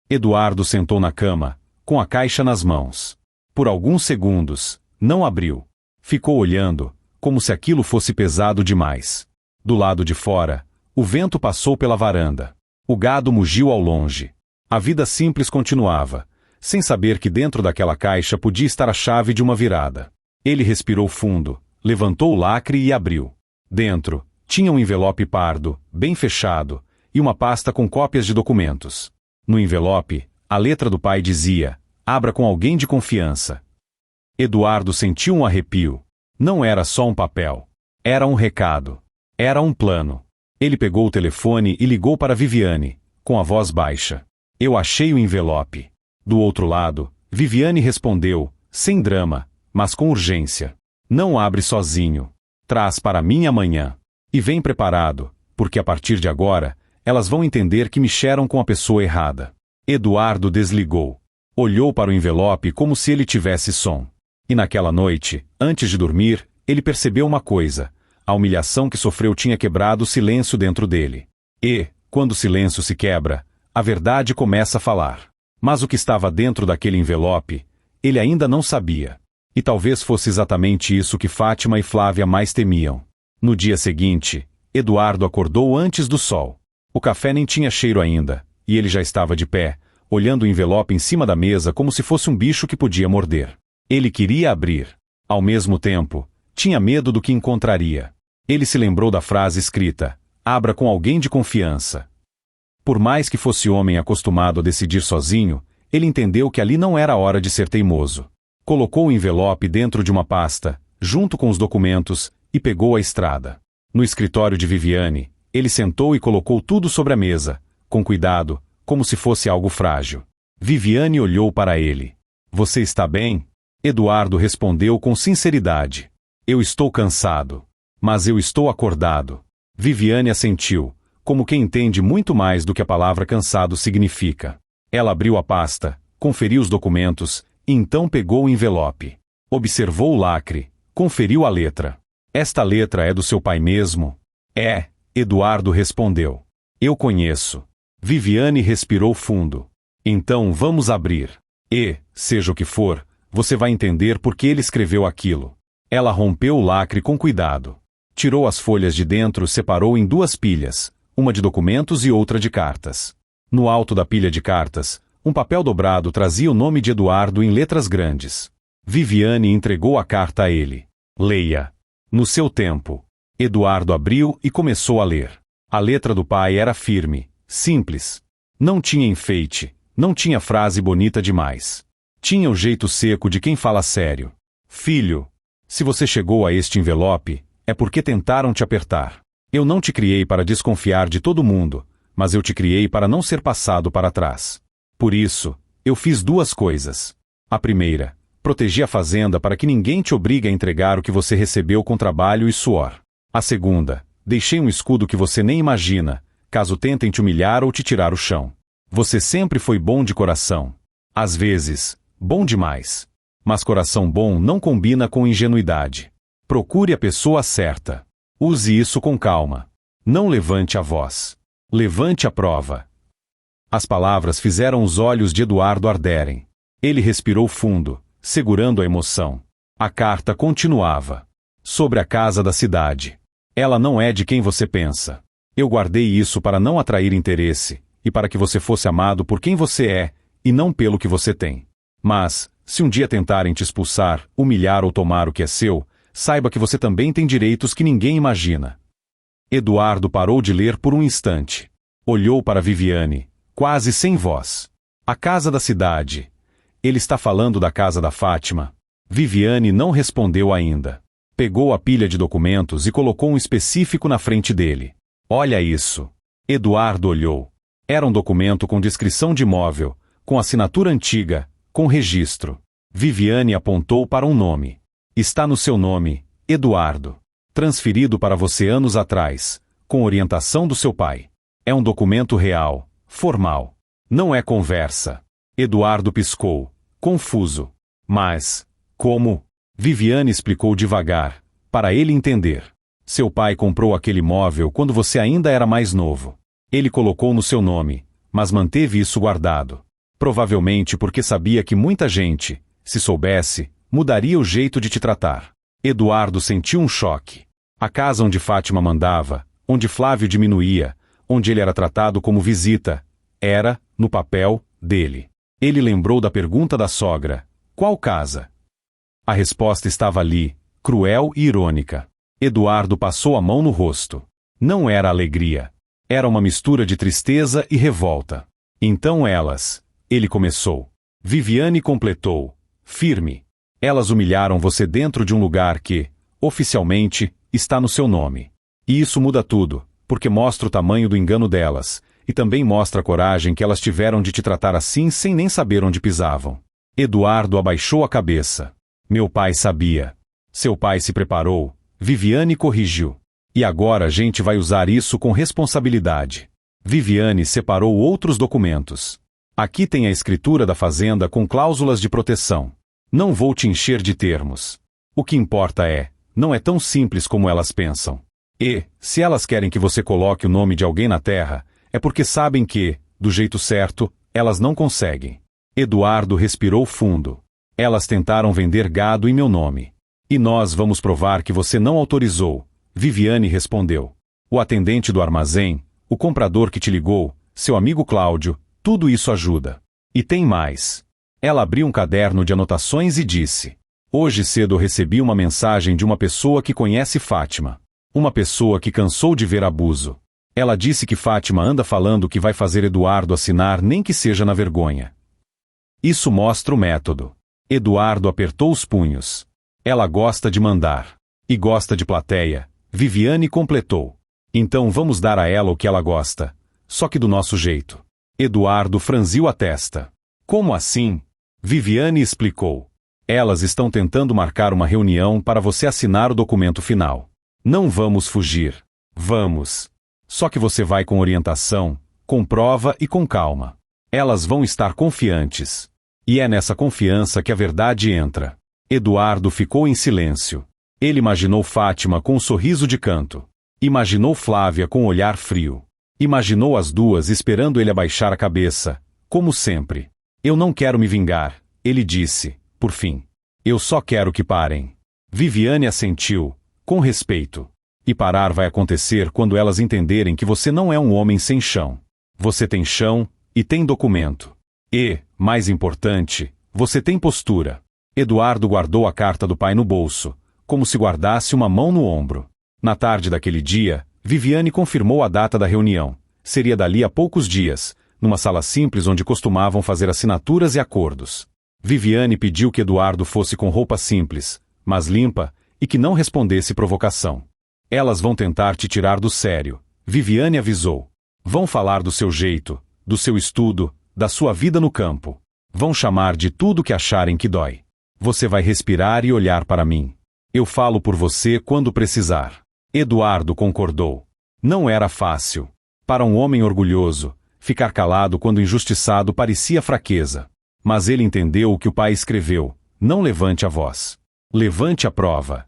Eduardo sentou na cama, com a caixa nas mãos. Por alguns segundos, não abriu. Ficou olhando, como se aquilo fosse pesado demais. Do lado de fora, o vento passou pela varanda. O gado mugiu ao longe. A vida simples continuava, sem saber que dentro daquela caixa podia estar a chave de uma virada. Ele respirou fundo, levantou o lacre e abriu. Dentro, tinha um envelope pardo, bem fechado, e uma pasta com cópias de documentos. No envelope, a letra do pai dizia: abra com alguém de confiança. Eduardo sentiu um arrepio. Não era só um papel. Era um recado. Era um plano. Ele pegou o telefone e ligou para Viviane, com a voz baixa. Eu achei o envelope. Do outro lado, Viviane respondeu, sem drama, mas com urgência. Não abre sozinho. Traz para mim amanhã. E vem preparado, porque a partir de agora, elas vão entender que mexeram com a pessoa errada. Eduardo desligou. Olhou para o envelope como se ele tivesse som. E naquela noite, antes de dormir, ele percebeu uma coisa. A humilhação que sofreu tinha quebrado o silêncio dentro dele. E, quando o silêncio se quebra, a verdade começa a falar. Mas o que estava dentro daquele envelope, ele ainda não sabia. E talvez fosse exatamente isso que Fátima e Flávia mais temiam. No dia seguinte, Eduardo acordou antes do sol. O café nem tinha cheiro ainda, e ele já estava de pé, olhando o envelope em cima da mesa como se fosse um bicho que podia morder. Ele queria abrir. Ao mesmo tempo, tinha medo do que encontraria. Ele se lembrou da frase escrita, abra com alguém de confiança. Por mais que fosse homem acostumado a decidir sozinho, ele entendeu que ali não era a hora de ser teimoso. Colocou o envelope dentro de uma pasta, junto com os documentos, e pegou a estrada. No escritório de Viviane, ele sentou e colocou tudo sobre a mesa, com cuidado, como se fosse algo frágil. Viviane olhou para ele. Você está bem? Eduardo respondeu com sinceridade. Eu estou cansado. Mas eu estou acordado. Viviane assentiu, como quem entende muito mais do que a palavra cansado significa. Ela abriu a pasta, conferiu os documentos, e então pegou o envelope. Observou o lacre, conferiu a letra. Esta letra é do seu pai mesmo? É, Eduardo respondeu. Eu conheço. Viviane respirou fundo. Então vamos abrir. E, seja o que for, você vai entender por que ele escreveu aquilo. Ela rompeu o lacre com cuidado. Tirou as folhas de dentro e separou em duas pilhas, uma de documentos e outra de cartas. No alto da pilha de cartas, um papel dobrado trazia o nome de Eduardo em letras grandes. Viviane entregou a carta a ele. Leia. No seu tempo. Eduardo abriu e começou a ler. A letra do pai era firme, simples. Não tinha enfeite, não tinha frase bonita demais. Tinha o jeito seco de quem fala sério. Filho, se você chegou a este envelope, é porque tentaram te apertar. Eu não te criei para desconfiar de todo mundo, mas eu te criei para não ser passado para trás. Por isso, eu fiz duas coisas. A primeira, protegi a fazenda para que ninguém te obrigue a entregar o que você recebeu com trabalho e suor. A segunda, deixei um escudo que você nem imagina, caso tentem te humilhar ou te tirar o chão. Você sempre foi bom de coração. Às vezes, bom demais. Mas coração bom não combina com ingenuidade. Procure a pessoa certa. Use isso com calma. Não levante a voz. Levante a prova. As palavras fizeram os olhos de Eduardo arderem. Ele respirou fundo, segurando a emoção. A carta continuava. Sobre a casa da cidade. Ela não é de quem você pensa. Eu guardei isso para não atrair interesse, e para que você fosse amado por quem você é, e não pelo que você tem. Mas, se um dia tentarem te expulsar, humilhar ou tomar o que é seu, saiba que você também tem direitos que ninguém imagina. Eduardo parou de ler por um instante. Olhou para Viviane, quase sem voz. A casa da cidade. Ele está falando da casa da Fátima. Viviane não respondeu ainda. Pegou a pilha de documentos e colocou um específico na frente dele. Olha isso. Eduardo olhou. Era um documento com descrição de imóvel, com assinatura antiga, com registro. Viviane apontou para um nome. Está no seu nome, Eduardo. Transferido para você anos atrás, com orientação do seu pai. É um documento real, formal. Não é conversa. Eduardo piscou, confuso. Mas, como? Viviane explicou devagar, para ele entender. Seu pai comprou aquele imóvel quando você ainda era mais novo. Ele colocou no seu nome, mas manteve isso guardado. Provavelmente porque sabia que muita gente, se soubesse, mudaria o jeito de te tratar. Eduardo sentiu um choque. A casa onde Fátima mandava, onde Flávio diminuía, onde ele era tratado como visita, era, no papel, dele. Ele lembrou da pergunta da sogra. Qual casa? A resposta estava ali, cruel e irônica. Eduardo passou a mão no rosto. Não era alegria. Era uma mistura de tristeza e revolta. Então elas... Ele começou. Viviane completou. Firme. Elas humilharam você dentro de um lugar que, oficialmente, está no seu nome. E isso muda tudo, porque mostra o tamanho do engano delas, e também mostra a coragem que elas tiveram de te tratar assim sem nem saber onde pisavam. Eduardo abaixou a cabeça. Meu pai sabia. Seu pai se preparou. Viviane corrigiu. E agora a gente vai usar isso com responsabilidade. Viviane separou outros documentos. Aqui tem a escritura da fazenda com cláusulas de proteção. Não vou te encher de termos. O que importa não é tão simples como elas pensam. E, se elas querem que você coloque o nome de alguém na terra, é porque sabem que, do jeito certo, elas não conseguem. Eduardo respirou fundo. Elas tentaram vender gado em meu nome. E nós vamos provar que você não autorizou. Viviane respondeu. O atendente do armazém, o comprador que te ligou, seu amigo Cláudio, tudo isso ajuda. E tem mais. Ela abriu um caderno de anotações e disse: hoje cedo recebi uma mensagem de uma pessoa que conhece Fátima. Uma pessoa que cansou de ver abuso. Ela disse que Fátima anda falando que vai fazer Eduardo assinar nem que seja na vergonha. Isso mostra o método. Eduardo apertou os punhos. Ela gosta de mandar. E gosta de plateia. Viviane completou. Então vamos dar a ela o que ela gosta. Só que do nosso jeito. Eduardo franziu a testa. Como assim? Viviane explicou. Elas estão tentando marcar uma reunião para você assinar o documento final. Não vamos fugir. Vamos. Só que você vai com orientação, com prova e com calma. Elas vão estar confiantes. E é nessa confiança que a verdade entra. Eduardo ficou em silêncio. Ele imaginou Fátima com um sorriso de canto. Imaginou Flávia com um olhar frio. Imaginou as duas esperando ele abaixar a cabeça, como sempre. Eu não quero me vingar, ele disse, por fim. Eu só quero que parem. Viviane assentiu, com respeito. E parar vai acontecer quando elas entenderem que você não é um homem sem chão. Você tem chão e tem documento. E, mais importante, você tem postura. Eduardo guardou a carta do pai no bolso, como se guardasse uma mão no ombro. Na tarde daquele dia, Viviane confirmou a data da reunião. Seria dali a poucos dias, numa sala simples onde costumavam fazer assinaturas e acordos. Viviane pediu que Eduardo fosse com roupa simples, mas limpa, e que não respondesse provocação. Elas vão tentar te tirar do sério, Viviane avisou. Vão falar do seu jeito, do seu estudo, da sua vida no campo. Vão chamar de tudo que acharem que dói. Você vai respirar e olhar para mim. Eu falo por você quando precisar. Eduardo concordou. Não era fácil. Para um homem orgulhoso, ficar calado quando injustiçado parecia fraqueza. Mas ele entendeu o que o pai escreveu. Não levante a voz. Levante a prova.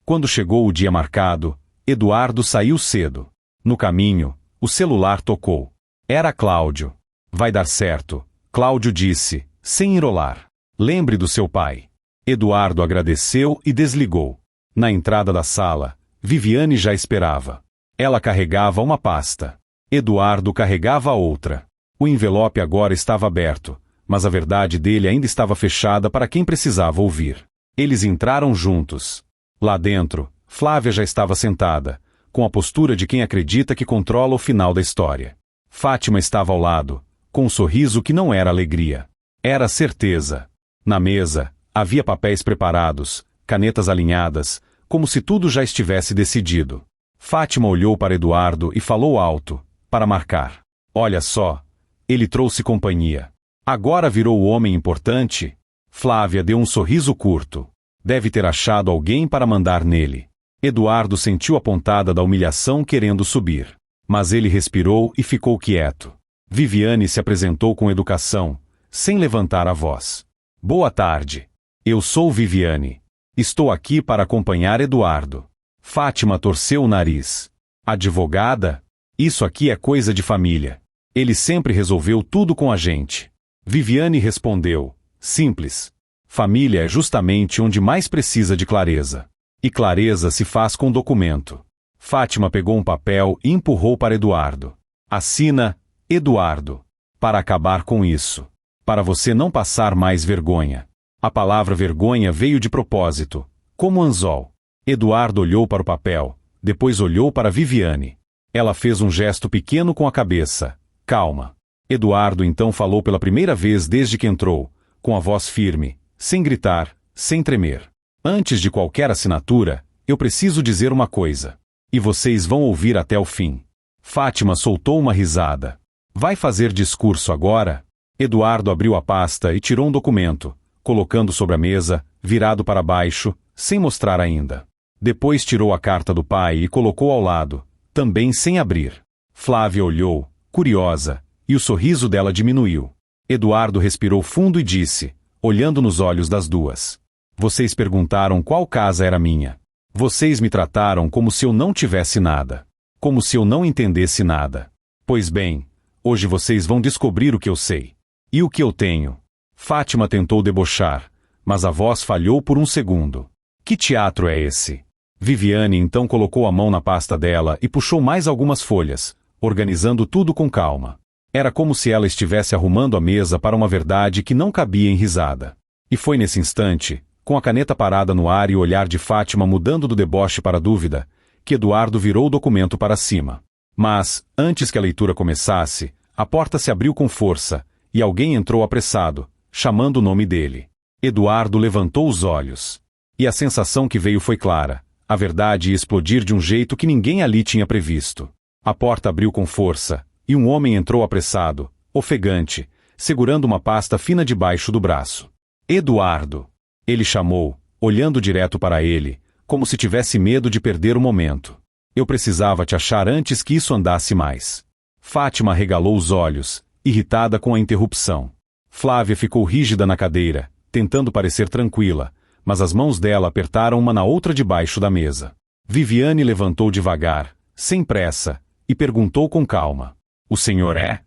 Quando chegou o dia marcado, Eduardo saiu cedo. No caminho, o celular tocou. Era Cláudio. Vai dar certo, Cláudio disse, sem enrolar. Lembre do seu pai. Eduardo agradeceu e desligou. Na entrada da sala, Viviane já esperava. Ela carregava uma pasta. Eduardo carregava outra. O envelope agora estava aberto, mas a verdade dele ainda estava fechada para quem precisava ouvir. Eles entraram juntos. Lá dentro, Flávia já estava sentada, com a postura de quem acredita que controla o final da história. Fátima estava ao lado, com um sorriso que não era alegria. Era certeza. Na mesa, havia papéis preparados, canetas alinhadas, como se tudo já estivesse decidido. Fátima olhou para Eduardo e falou alto, para marcar. Olha só, ele trouxe companhia. Agora virou o homem importante? Flávia deu um sorriso curto. Deve ter achado alguém para mandar nele. Eduardo sentiu a pontada da humilhação querendo subir. Mas ele respirou e ficou quieto. Viviane se apresentou com educação, sem levantar a voz. Boa tarde. Eu sou Viviane. Estou aqui para acompanhar Eduardo. Fátima torceu o nariz. Advogada? Isso aqui é coisa de família. Ele sempre resolveu tudo com a gente. Viviane respondeu. Simples. Família é justamente onde mais precisa de clareza. E clareza se faz com documento. Fátima pegou um papel e empurrou para Eduardo. Assina, Eduardo. Para acabar com isso. Para você não passar mais vergonha. A palavra vergonha veio de propósito, como anzol. Eduardo olhou para o papel, depois olhou para Viviane. Ela fez um gesto pequeno com a cabeça. Calma. Eduardo então falou pela primeira vez desde que entrou, com a voz firme, sem gritar, sem tremer. Antes de qualquer assinatura, eu preciso dizer uma coisa. E vocês vão ouvir até o fim. Fátima soltou uma risada. Vai fazer discurso agora? Eduardo abriu a pasta e tirou um documento, colocando sobre a mesa, virado para baixo, sem mostrar ainda. Depois tirou a carta do pai e colocou ao lado, também sem abrir. Flávia olhou, curiosa, e o sorriso dela diminuiu. Eduardo respirou fundo e disse, olhando nos olhos das duas: vocês perguntaram qual casa era minha. Vocês me trataram como se eu não tivesse nada. Como se eu não entendesse nada. Pois bem, hoje vocês vão descobrir o que eu sei. E o que eu tenho. Fátima tentou debochar, mas a voz falhou por um segundo. Que teatro é esse? Viviane então colocou a mão na pasta dela e puxou mais algumas folhas, organizando tudo com calma. Era como se ela estivesse arrumando a mesa para uma verdade que não cabia em risada. E foi nesse instante, com a caneta parada no ar e o olhar de Fátima mudando do deboche para a dúvida, que Eduardo virou o documento para cima. Mas, antes que a leitura começasse, a porta se abriu com força, e alguém entrou apressado, chamando o nome dele. Eduardo levantou os olhos. E a sensação que veio foi clara. A verdade ia explodir de um jeito que ninguém ali tinha previsto. A porta abriu com força, e um homem entrou apressado, ofegante, segurando uma pasta fina debaixo do braço. Eduardo! Ele chamou, olhando direto para ele, como se tivesse medo de perder o momento. Eu precisava te achar antes que isso andasse mais. Fátima arregalou os olhos, irritada com a interrupção. Flávia ficou rígida na cadeira, tentando parecer tranquila, mas as mãos dela apertaram uma na outra debaixo da mesa. Viviane levantou devagar, sem pressa, e perguntou com calma: o senhor é?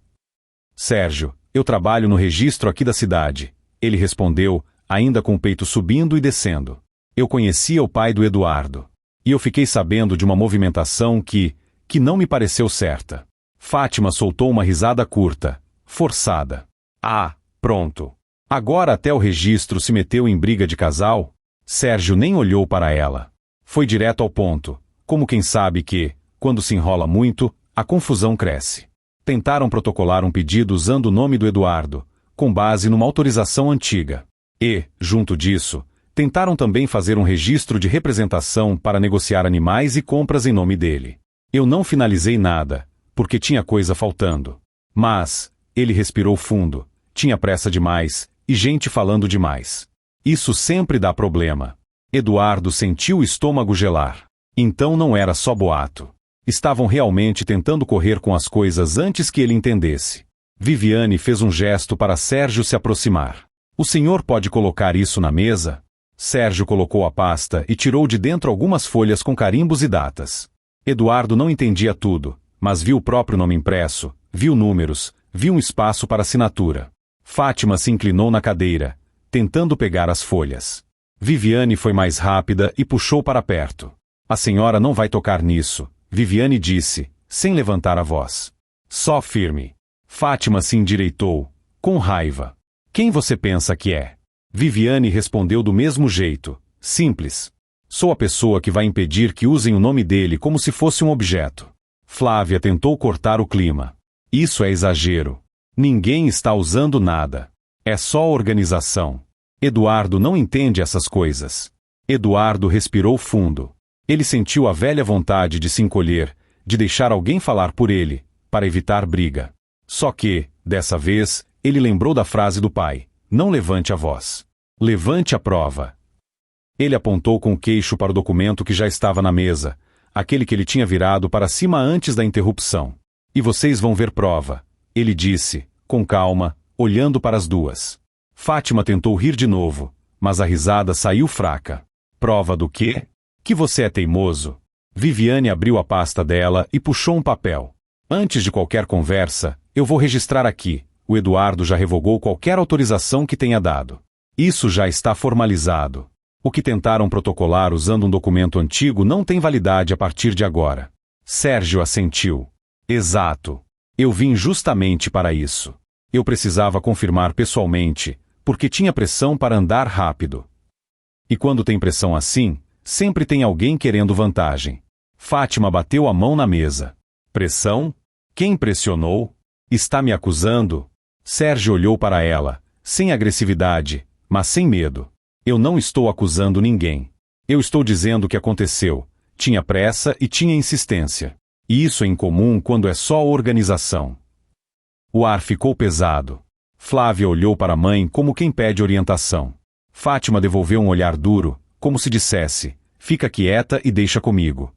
Sérgio, eu trabalho no registro aqui da cidade. Ele respondeu, ainda com o peito subindo e descendo. Eu conhecia o pai do Eduardo. E eu fiquei sabendo de uma movimentação que não me pareceu certa. Fátima soltou uma risada curta, forçada. Ah, pronto. Agora até o registro se meteu em briga de casal? Sérgio nem olhou para ela. Foi direto ao ponto, como quem sabe que, quando se enrola muito, a confusão cresce. Tentaram protocolar um pedido usando o nome do Eduardo, com base numa autorização antiga. E, junto disso, tentaram também fazer um registro de representação para negociar animais e compras em nome dele. Eu não finalizei nada, porque tinha coisa faltando. Mas, ele respirou fundo, tinha pressa demais, e gente falando demais. Isso sempre dá problema. Eduardo sentiu o estômago gelar. Então não era só boato. Estavam realmente tentando correr com as coisas antes que ele entendesse. Viviane fez um gesto para Sérgio se aproximar. O senhor pode colocar isso na mesa? Sérgio colocou a pasta e tirou de dentro algumas folhas com carimbos e datas. Eduardo não entendia tudo, mas viu o próprio nome impresso, viu números, viu um espaço para assinatura. Fátima se inclinou na cadeira, tentando pegar as folhas. Viviane foi mais rápida e puxou para perto. A senhora não vai tocar nisso, Viviane disse, sem levantar a voz. Só firme. Fátima se endireitou, com raiva. Quem você pensa que é? Viviane respondeu do mesmo jeito, simples. Sou a pessoa que vai impedir que usem o nome dele como se fosse um objeto. Flávia tentou cortar o clima. Isso é exagero. Ninguém está usando nada. É só organização. Eduardo não entende essas coisas. Eduardo respirou fundo. Ele sentiu a velha vontade de se encolher, de deixar alguém falar por ele, para evitar briga. Só que, dessa vez, ele lembrou da frase do pai. Não levante a voz. Levante a prova. Ele apontou com o queixo para o documento que já estava na mesa, aquele que ele tinha virado para cima antes da interrupção. E vocês vão ver prova, ele disse, com calma, olhando para as duas. Fátima tentou rir de novo, mas a risada saiu fraca. Prova do quê? Que você é teimoso. Viviane abriu a pasta dela e puxou um papel. Antes de qualquer conversa, eu vou registrar aqui. O Eduardo já revogou qualquer autorização que tenha dado. Isso já está formalizado. O que tentaram protocolar usando um documento antigo não tem validade a partir de agora. Sérgio assentiu. Exato. Eu vim justamente para isso. Eu precisava confirmar pessoalmente, porque tinha pressão para andar rápido. E quando tem pressão assim, sempre tem alguém querendo vantagem. Fátima bateu a mão na mesa. Pressão? Quem pressionou? Está me acusando? Sérgio olhou para ela, sem agressividade, mas sem medo. Eu não estou acusando ninguém. Eu estou dizendo o que aconteceu. Tinha pressa e tinha insistência. E isso é incomum quando é só organização. O ar ficou pesado. Flávia olhou para a mãe como quem pede orientação. Fátima devolveu um olhar duro, como se dissesse: fica quieta e deixa comigo.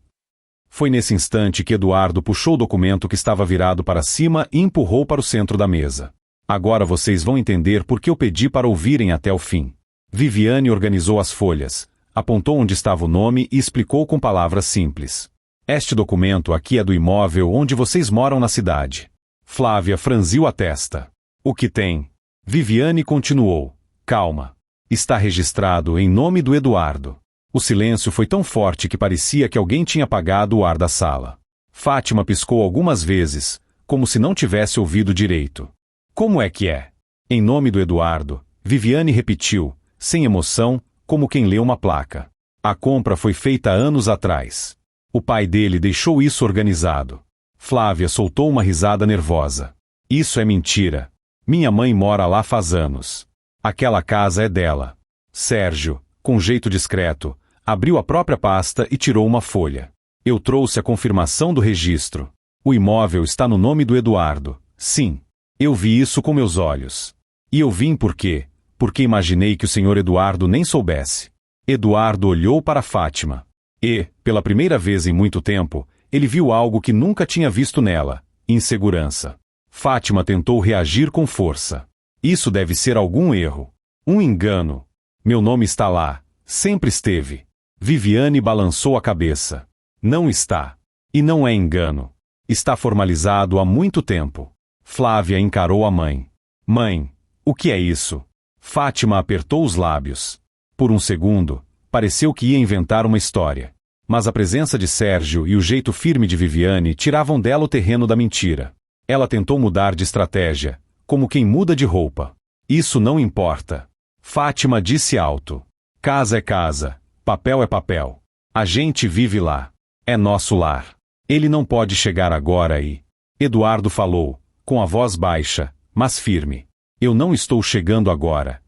Foi nesse instante que Eduardo puxou o documento que estava virado para cima e empurrou para o centro da mesa. Agora vocês vão entender por que eu pedi para ouvirem até o fim. Viviane organizou as folhas, apontou onde estava o nome e explicou com palavras simples. Este documento aqui é do imóvel onde vocês moram na cidade. Flávia franziu a testa. O que tem? Viviane continuou. Calma. Está registrado em nome do Eduardo. O silêncio foi tão forte que parecia que alguém tinha apagado o ar da sala. Fátima piscou algumas vezes, como se não tivesse ouvido direito. Como é que é? Em nome do Eduardo, Viviane repetiu, sem emoção, como quem lê uma placa. A compra foi feita anos atrás. O pai dele deixou isso organizado. Flávia soltou uma risada nervosa. Isso é mentira. Minha mãe mora lá faz anos. Aquela casa é dela. Sérgio, com jeito discreto, abriu a própria pasta e tirou uma folha. Eu trouxe a confirmação do registro. O imóvel está no nome do Eduardo. Sim. Eu vi isso com meus olhos. E eu vim por quê? Porque imaginei que o senhor Eduardo nem soubesse. Eduardo olhou para Fátima. E, pela primeira vez em muito tempo, ele viu algo que nunca tinha visto nela: insegurança. Fátima tentou reagir com força. Isso deve ser algum erro. Um engano. Meu nome está lá. Sempre esteve. Viviane balançou a cabeça. Não está. E não é engano. Está formalizado há muito tempo. Flávia encarou a mãe. Mãe, o que é isso? Fátima apertou os lábios. Por um segundo, pareceu que ia inventar uma história. Mas a presença de Sérgio e o jeito firme de Viviane tiravam dela o terreno da mentira. Ela tentou mudar de estratégia, como quem muda de roupa. Isso não importa. Fátima disse alto. Casa é casa, papel é papel. A gente vive lá. É nosso lar. Ele não pode chegar agora e... Eduardo falou, com a voz baixa, mas firme. Eu não estou chegando agora.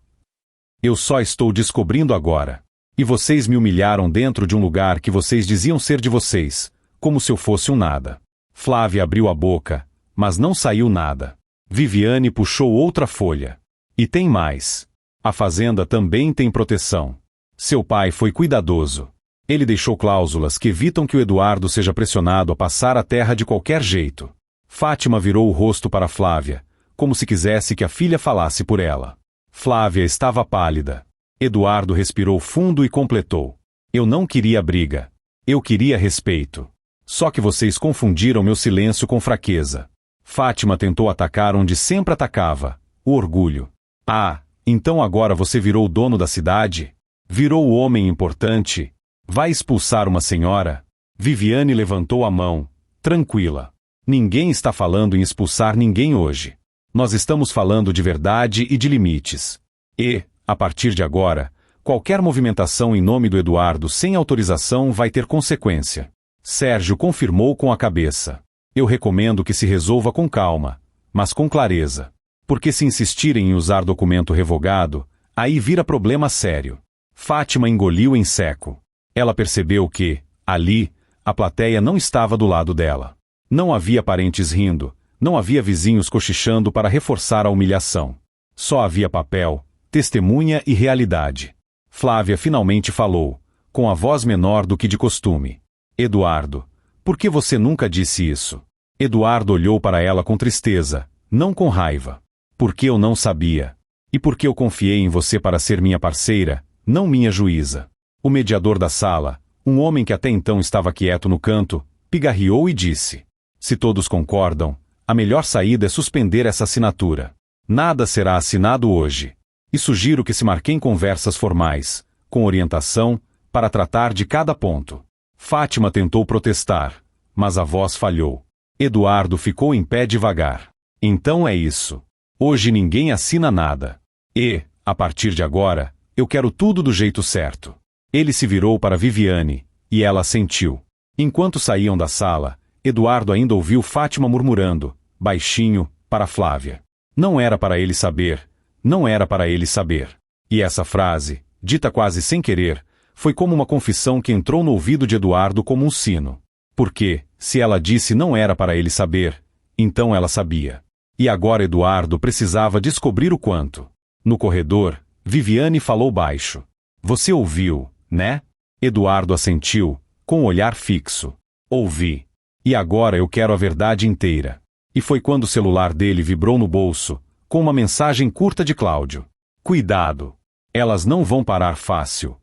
Eu só estou descobrindo agora. E vocês me humilharam dentro de um lugar que vocês diziam ser de vocês, como se eu fosse um nada. Flávia abriu a boca, mas não saiu nada. Viviane puxou outra folha. E tem mais. A fazenda também tem proteção. Seu pai foi cuidadoso. Ele deixou cláusulas que evitam que o Eduardo seja pressionado a passar a terra de qualquer jeito. Fátima virou o rosto para Flávia, como se quisesse que a filha falasse por ela. Flávia estava pálida. Eduardo respirou fundo e completou. Eu não queria briga. Eu queria respeito. Só que vocês confundiram meu silêncio com fraqueza. Fátima tentou atacar onde sempre atacava, o orgulho. Ah, então agora você virou o dono da cidade? Virou o homem importante? Vai expulsar uma senhora? Viviane levantou a mão, tranquila. Ninguém está falando em expulsar ninguém hoje. Nós estamos falando de verdade e de limites. E, a partir de agora, qualquer movimentação em nome do Eduardo sem autorização vai ter consequência. Sérgio confirmou com a cabeça. Eu recomendo que se resolva com calma, mas com clareza. Porque se insistirem em usar documento revogado, aí vira problema sério. Fátima engoliu em seco. Ela percebeu que, ali, a plateia não estava do lado dela. Não havia parentes rindo, não havia vizinhos cochichando para reforçar a humilhação. Só havia papel, testemunha e realidade. Flávia finalmente falou, com a voz menor do que de costume. Eduardo, por que você nunca disse isso? Eduardo olhou para ela com tristeza, não com raiva. Porque eu não sabia. E porque eu confiei em você para ser minha parceira, não minha juíza. O mediador da sala, um homem que até então estava quieto no canto, pigarreou e disse. Se todos concordam, a melhor saída é suspender essa assinatura. Nada será assinado hoje. E sugiro que se marquem conversas formais, com orientação, para tratar de cada ponto. Fátima tentou protestar, mas a voz falhou. Eduardo ficou em pé devagar. Então é isso. Hoje ninguém assina nada. E, a partir de agora, eu quero tudo do jeito certo. Ele se virou para Viviane, e ela assentiu. Enquanto saíam da sala, Eduardo ainda ouviu Fátima murmurando, baixinho, para Flávia. Não era para ele saber, não era para ele saber. E essa frase, dita quase sem querer, foi como uma confissão que entrou no ouvido de Eduardo como um sino. Porque, se ela disse não era para ele saber, então ela sabia. E agora Eduardo precisava descobrir o quanto. No corredor, Viviane falou baixo. Você ouviu, né? Eduardo assentiu, com o olhar fixo. Ouvi. E agora eu quero a verdade inteira. E foi quando o celular dele vibrou no bolso, com uma mensagem curta de Cláudio. Cuidado. Elas não vão parar fácil.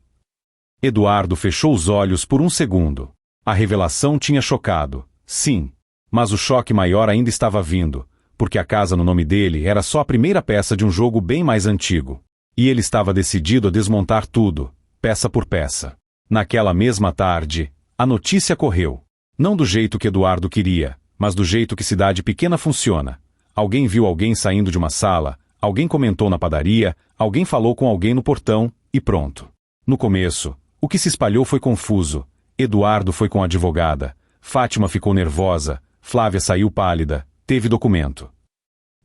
Eduardo fechou os olhos por um segundo. A revelação tinha chocado, sim. Mas o choque maior ainda estava vindo, porque a casa no nome dele era só a primeira peça de um jogo bem mais antigo. E ele estava decidido a desmontar tudo, peça por peça. Naquela mesma tarde, a notícia correu. Não do jeito que Eduardo queria, mas do jeito que cidade pequena funciona. Alguém viu alguém saindo de uma sala, alguém comentou na padaria, alguém falou com alguém no portão, e pronto. No começo, o que se espalhou foi confuso. Eduardo foi com a advogada, Fátima ficou nervosa, Flávia saiu pálida, teve documento.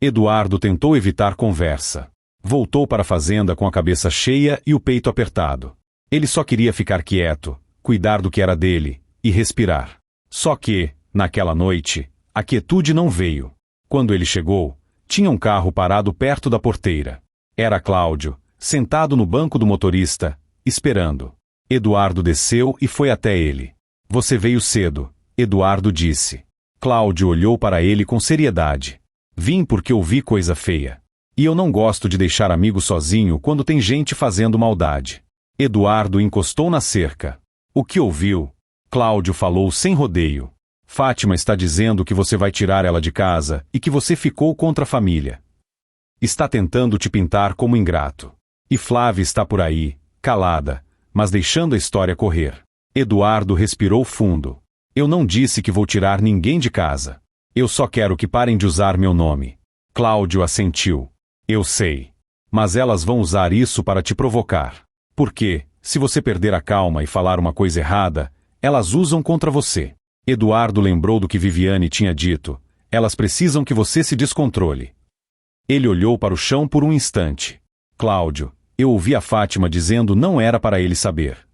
Eduardo tentou evitar conversa. Voltou para a fazenda com a cabeça cheia e o peito apertado. Ele só queria ficar quieto, cuidar do que era dele, e respirar. Só que, naquela noite, a quietude não veio. Quando ele chegou, tinha um carro parado perto da porteira. Era Cláudio, sentado no banco do motorista, esperando. Eduardo desceu e foi até ele. Você veio cedo, Eduardo disse. Cláudio olhou para ele com seriedade. Vim porque ouvi coisa feia. E eu não gosto de deixar amigo sozinho quando tem gente fazendo maldade. Eduardo encostou na cerca. O que ouviu? Cláudio falou sem rodeio. Fátima está dizendo que você vai tirar ela de casa e que você ficou contra a família. Está tentando te pintar como ingrato. E Flávia está por aí, calada, mas deixando a história correr. Eduardo respirou fundo. Eu não disse que vou tirar ninguém de casa. Eu só quero que parem de usar meu nome. Cláudio assentiu. Eu sei. Mas elas vão usar isso para te provocar. Porque, se você perder a calma e falar uma coisa errada, elas usam contra você. Eduardo lembrou do que Viviane tinha dito. Elas precisam que você se descontrole. Ele olhou para o chão por um instante. Cláudio, eu ouvi a Fátima dizendo não era para ele saber.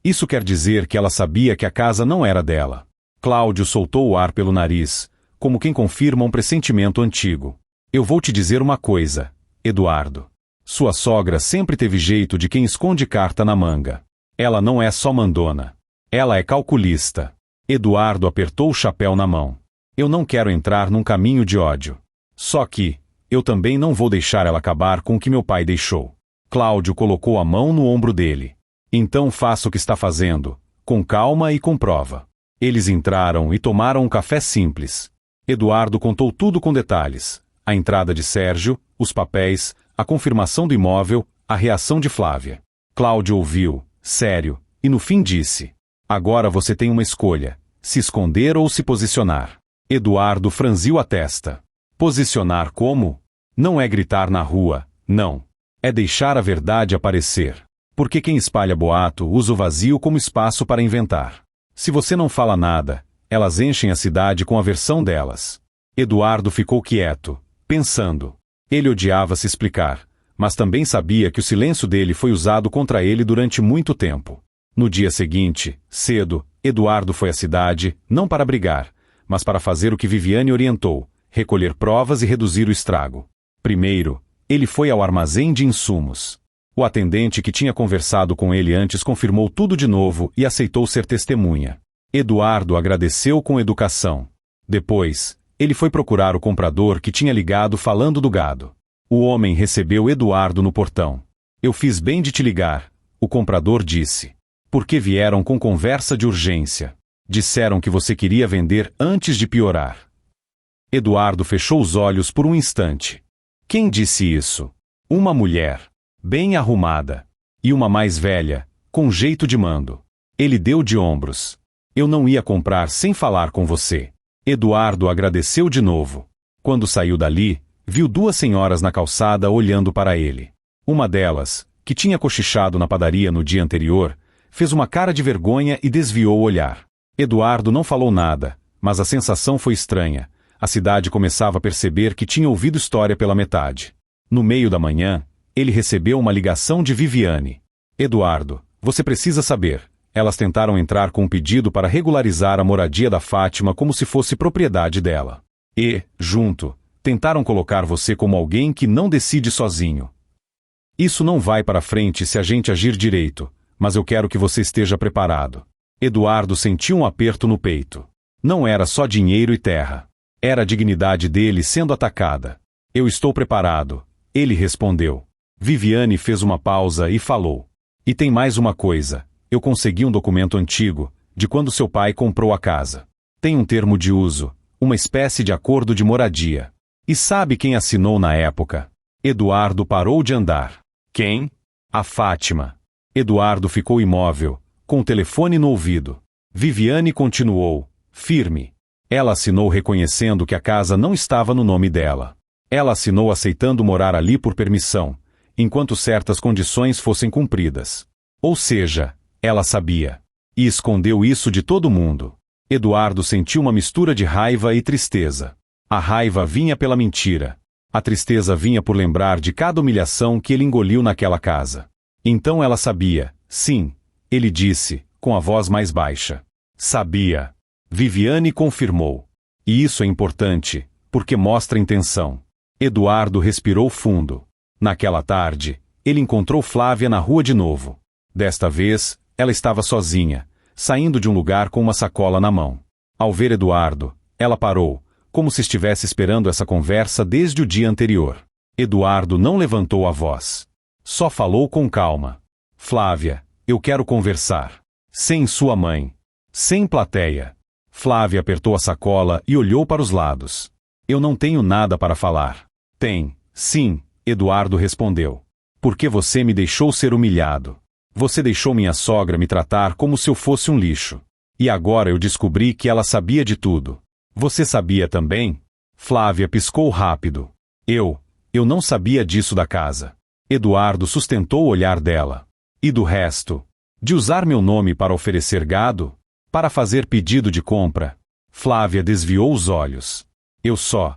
Isso quer dizer que ela sabia que a casa não era dela. Cláudio soltou o ar pelo nariz, como quem confirma um pressentimento antigo. Eu vou te dizer uma coisa, Eduardo. Sua sogra sempre teve jeito de quem esconde carta na manga. Ela não é só mandona. Ela é calculista. Eduardo apertou o chapéu na mão. Eu não quero entrar num caminho de ódio. Só que, eu também não vou deixar ela acabar com o que meu pai deixou. Cláudio colocou a mão no ombro dele. Então faça o que está fazendo, com calma e com prova. Eles entraram e tomaram um café simples. Eduardo contou tudo com detalhes. A entrada de Sérgio, os papéis, a confirmação do imóvel, a reação de Flávia. Cláudio ouviu, sério, e no fim disse: agora você tem uma escolha, se esconder ou se posicionar. Eduardo franziu a testa. Posicionar como? Não é gritar na rua, não. É deixar a verdade aparecer. Porque quem espalha boato usa o vazio como espaço para inventar. Se você não fala nada, elas enchem a cidade com a versão delas. Eduardo ficou quieto, pensando. Ele odiava se explicar, mas também sabia que o silêncio dele foi usado contra ele durante muito tempo. No dia seguinte, cedo, Eduardo foi à cidade, não para brigar, mas para fazer o que Viviane orientou, recolher provas e reduzir o estrago. Primeiro, ele foi ao armazém de insumos. O atendente que tinha conversado com ele antes confirmou tudo de novo e aceitou ser testemunha. Eduardo agradeceu com educação. Depois, ele foi procurar o comprador que tinha ligado falando do gado. O homem recebeu Eduardo no portão. Eu fiz bem de te ligar, o comprador disse. Porque vieram com conversa de urgência. Disseram que você queria vender antes de piorar. Eduardo fechou os olhos por um instante. Quem disse isso? Uma mulher, bem arrumada. E uma mais velha, com jeito de mando. Ele deu de ombros. Eu não ia comprar sem falar com você. Eduardo agradeceu de novo. Quando saiu dali, viu duas senhoras na calçada olhando para ele. Uma delas, que tinha cochichado na padaria no dia anterior, fez uma cara de vergonha e desviou o olhar. Eduardo não falou nada, mas a sensação foi estranha. A cidade começava a perceber que tinha ouvido história pela metade. No meio da manhã, ele recebeu uma ligação de Viviane. Eduardo, você precisa saber. Elas tentaram entrar com um pedido para regularizar a moradia da Fátima como se fosse propriedade dela. E, junto, tentaram colocar você como alguém que não decide sozinho. Isso não vai para frente se a gente agir direito, mas eu quero que você esteja preparado. Eduardo sentiu um aperto no peito. Não era só dinheiro e terra. Era a dignidade dele sendo atacada. Eu estou preparado, ele respondeu. Viviane fez uma pausa e falou. E tem mais uma coisa. Eu consegui um documento antigo, de quando seu pai comprou a casa. Tem um termo de uso, uma espécie de acordo de moradia. E sabe quem assinou na época? Eduardo parou de andar. Quem? A Fátima. Eduardo ficou imóvel, com o telefone no ouvido. Viviane continuou, firme. Ela assinou reconhecendo que a casa não estava no nome dela. Ela assinou aceitando morar ali por permissão, enquanto certas condições fossem cumpridas. Ou seja, ela sabia. E escondeu isso de todo mundo. Eduardo sentiu uma mistura de raiva e tristeza. A raiva vinha pela mentira. A tristeza vinha por lembrar de cada humilhação que ele engoliu naquela casa. Então ela sabia, sim, ele disse, com a voz mais baixa. Sabia. Viviane confirmou. E isso é importante, porque mostra intenção. Eduardo respirou fundo. Naquela tarde, ele encontrou Flávia na rua de novo. Desta vez, ela estava sozinha, saindo de um lugar com uma sacola na mão. Ao ver Eduardo, ela parou, como se estivesse esperando essa conversa desde o dia anterior. Eduardo não levantou a voz. Só falou com calma. Flávia, eu quero conversar. Sem sua mãe. Sem plateia. Flávia apertou a sacola e olhou para os lados. Eu não tenho nada para falar. Tem, sim, Eduardo respondeu. Porque você me deixou ser humilhado. Você deixou minha sogra me tratar como se eu fosse um lixo. E agora eu descobri que ela sabia de tudo. Você sabia também? Flávia piscou rápido. Eu não sabia disso da casa. Eduardo sustentou o olhar dela. E do resto? De usar meu nome para oferecer gado? Para fazer pedido de compra? Flávia desviou os olhos. Eu só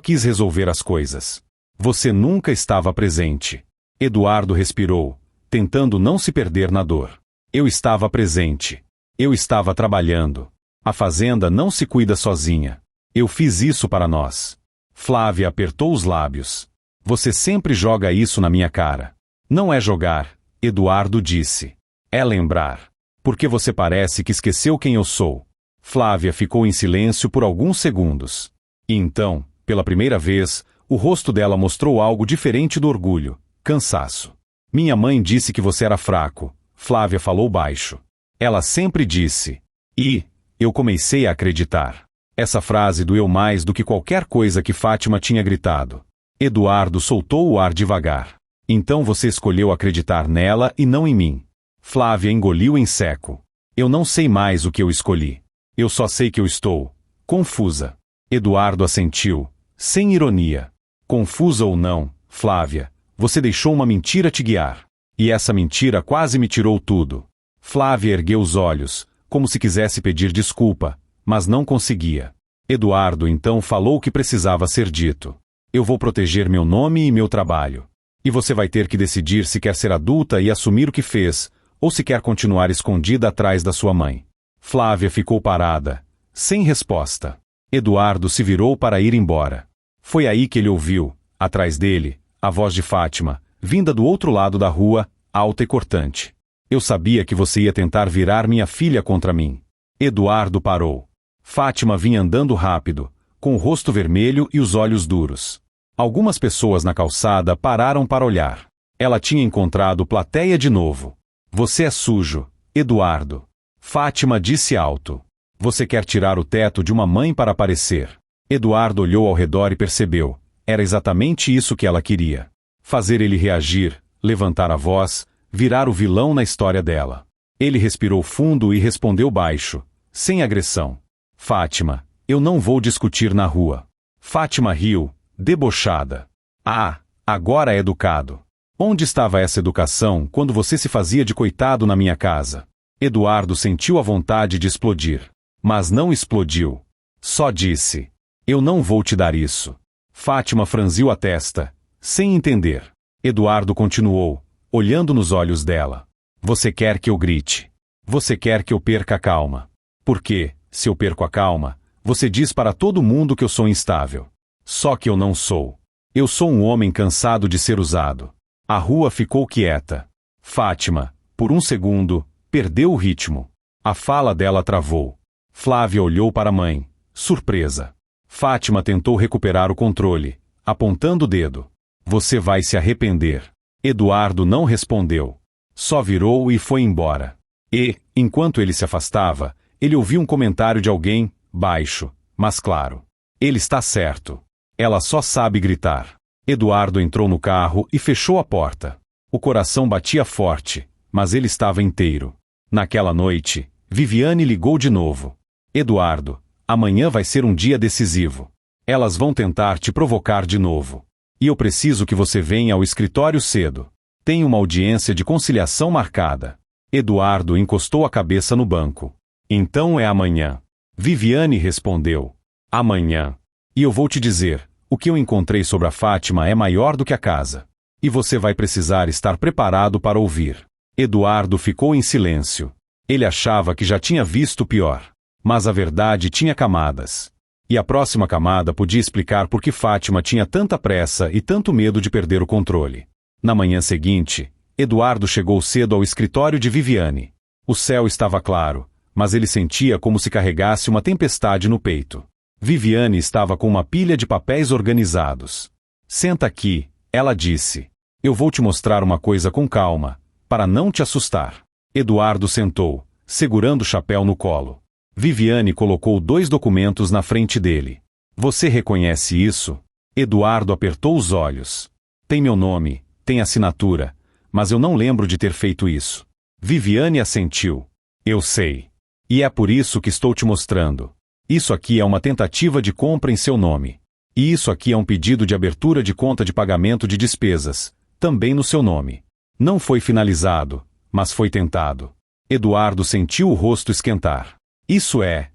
quis resolver as coisas. Você nunca estava presente. Eduardo respirou, tentando não se perder na dor. Eu estava presente. Eu estava trabalhando. A fazenda não se cuida sozinha. Eu fiz isso para nós. Flávia apertou os lábios. Você sempre joga isso na minha cara. Não é jogar, Eduardo disse. É lembrar. Porque você parece que esqueceu quem eu sou. Flávia ficou em silêncio por alguns segundos. E então, pela primeira vez, o rosto dela mostrou algo diferente do orgulho. Cansaço. Minha mãe disse que você era fraco. Flávia falou baixo. Ela sempre disse. E eu comecei a acreditar. Essa frase doeu mais do que qualquer coisa que Fátima tinha gritado. Eduardo soltou o ar devagar. Então você escolheu acreditar nela e não em mim. Flávia engoliu em seco. Eu não sei mais o que eu escolhi. Eu só sei que eu estou confusa. Eduardo assentiu, sem ironia. Confusa ou não, Flávia, você deixou uma mentira te guiar. E essa mentira quase me tirou tudo. Flávia ergueu os olhos, como se quisesse pedir desculpa, mas não conseguia. Eduardo então falou o que precisava ser dito. Eu vou proteger meu nome e meu trabalho. E você vai ter que decidir se quer ser adulta e assumir o que fez, ou se quer continuar escondida atrás da sua mãe. Flávia ficou parada, sem resposta. Eduardo se virou para ir embora. Foi aí que ele ouviu, atrás dele, a voz de Fátima, vinda do outro lado da rua, alta e cortante. Eu sabia que você ia tentar virar minha filha contra mim. Eduardo parou. Fátima vinha andando rápido, com o rosto vermelho e os olhos duros. Algumas pessoas na calçada pararam para olhar. Ela tinha encontrado plateia de novo. Você é sujo, Eduardo. Fátima disse alto. Você quer tirar o teto de uma mãe para aparecer. Eduardo olhou ao redor e percebeu. Era exatamente isso que ela queria. Fazer ele reagir, levantar a voz, virar o vilão na história dela. Ele respirou fundo e respondeu baixo, sem agressão. Fátima, eu não vou discutir na rua. Fátima riu, debochada. Ah, agora é educado. Onde estava essa educação quando você se fazia de coitado na minha casa? Eduardo sentiu a vontade de explodir. Mas não explodiu. Só disse. Eu não vou te dar isso. Fátima franziu a testa, sem entender. Eduardo continuou, olhando nos olhos dela. Você quer que eu grite? Você quer que eu perca a calma. Porque, se eu perco a calma, você diz para todo mundo que eu sou instável. Só que eu não sou. Eu sou um homem cansado de ser usado. A rua ficou quieta. Fátima, por um segundo, perdeu o ritmo. A fala dela travou. Flávia olhou para a mãe, surpresa. Fátima tentou recuperar o controle, apontando o dedo. Você vai se arrepender. Eduardo não respondeu. Só virou e foi embora. E, enquanto ele se afastava, ele ouviu um comentário de alguém, baixo, mas claro. Ele está certo. Ela só sabe gritar. Eduardo entrou no carro e fechou a porta. O coração batia forte, mas ele estava inteiro. Naquela noite, Viviane ligou de novo. Eduardo, amanhã vai ser um dia decisivo. Elas vão tentar te provocar de novo. E eu preciso que você venha ao escritório cedo. Tem uma audiência de conciliação marcada. Eduardo encostou a cabeça no banco. Então é amanhã. Viviane respondeu. Amanhã. E eu vou te dizer, o que eu encontrei sobre a Fátima é maior do que a casa. E você vai precisar estar preparado para ouvir. Eduardo ficou em silêncio. Ele achava que já tinha visto o pior. Mas a verdade tinha camadas. E a próxima camada podia explicar por que Fátima tinha tanta pressa e tanto medo de perder o controle. Na manhã seguinte, Eduardo chegou cedo ao escritório de Viviane. O céu estava claro, mas ele sentia como se carregasse uma tempestade no peito. Viviane estava com uma pilha de papéis organizados. Senta aqui, ela disse. Eu vou te mostrar uma coisa com calma, para não te assustar. Eduardo sentou, segurando o chapéu no colo. Viviane colocou 2 documentos na frente dele. Você reconhece isso? Eduardo apertou os olhos. Tem meu nome, tem assinatura, mas eu não lembro de ter feito isso. Viviane assentiu. Eu sei. E é por isso que estou te mostrando. Isso aqui é uma tentativa de compra em seu nome. E isso aqui é um pedido de abertura de conta de pagamento de despesas, também no seu nome. Não foi finalizado, mas foi tentado. Eduardo sentiu o rosto esquentar. Isso é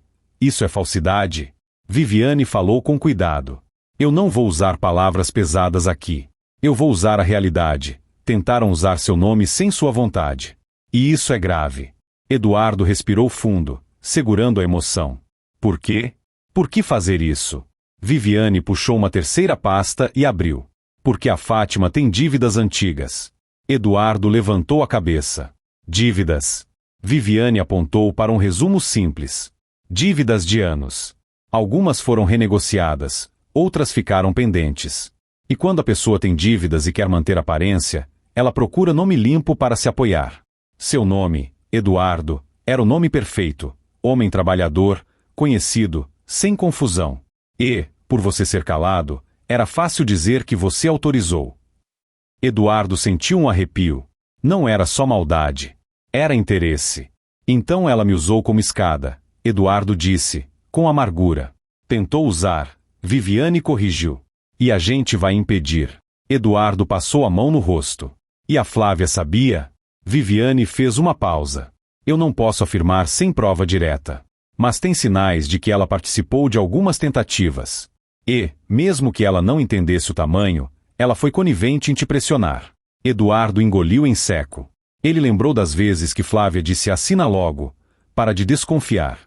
falsidade? Viviane falou com cuidado. Eu não vou usar palavras pesadas aqui. Eu vou usar a realidade. Tentaram usar seu nome sem sua vontade. E isso é grave. Eduardo respirou fundo, segurando a emoção. Por quê? Por que fazer isso? Viviane puxou uma terceira pasta e abriu. Porque a Fátima tem dívidas antigas. Eduardo levantou a cabeça. Dívidas. Viviane apontou para um resumo simples. Dívidas de anos. Algumas foram renegociadas, outras ficaram pendentes. E quando a pessoa tem dívidas e quer manter aparência, ela procura nome limpo para se apoiar. Seu nome, Eduardo, era o nome perfeito. Homem trabalhador, conhecido, sem confusão. E, por você ser calado, era fácil dizer que você autorizou. Eduardo sentiu um arrepio. Não era só maldade. Era interesse. Então ela me usou como escada. Eduardo disse, com amargura. Tentou usar. Viviane corrigiu. E a gente vai impedir. Eduardo passou a mão no rosto. E a Flávia sabia? Viviane fez uma pausa. Eu não posso afirmar sem prova direta. Mas tem sinais de que ela participou de algumas tentativas. E, mesmo que ela não entendesse o tamanho, ela foi conivente em te pressionar. Eduardo engoliu em seco. Ele lembrou das vezes que Flávia disse assina logo, para de desconfiar.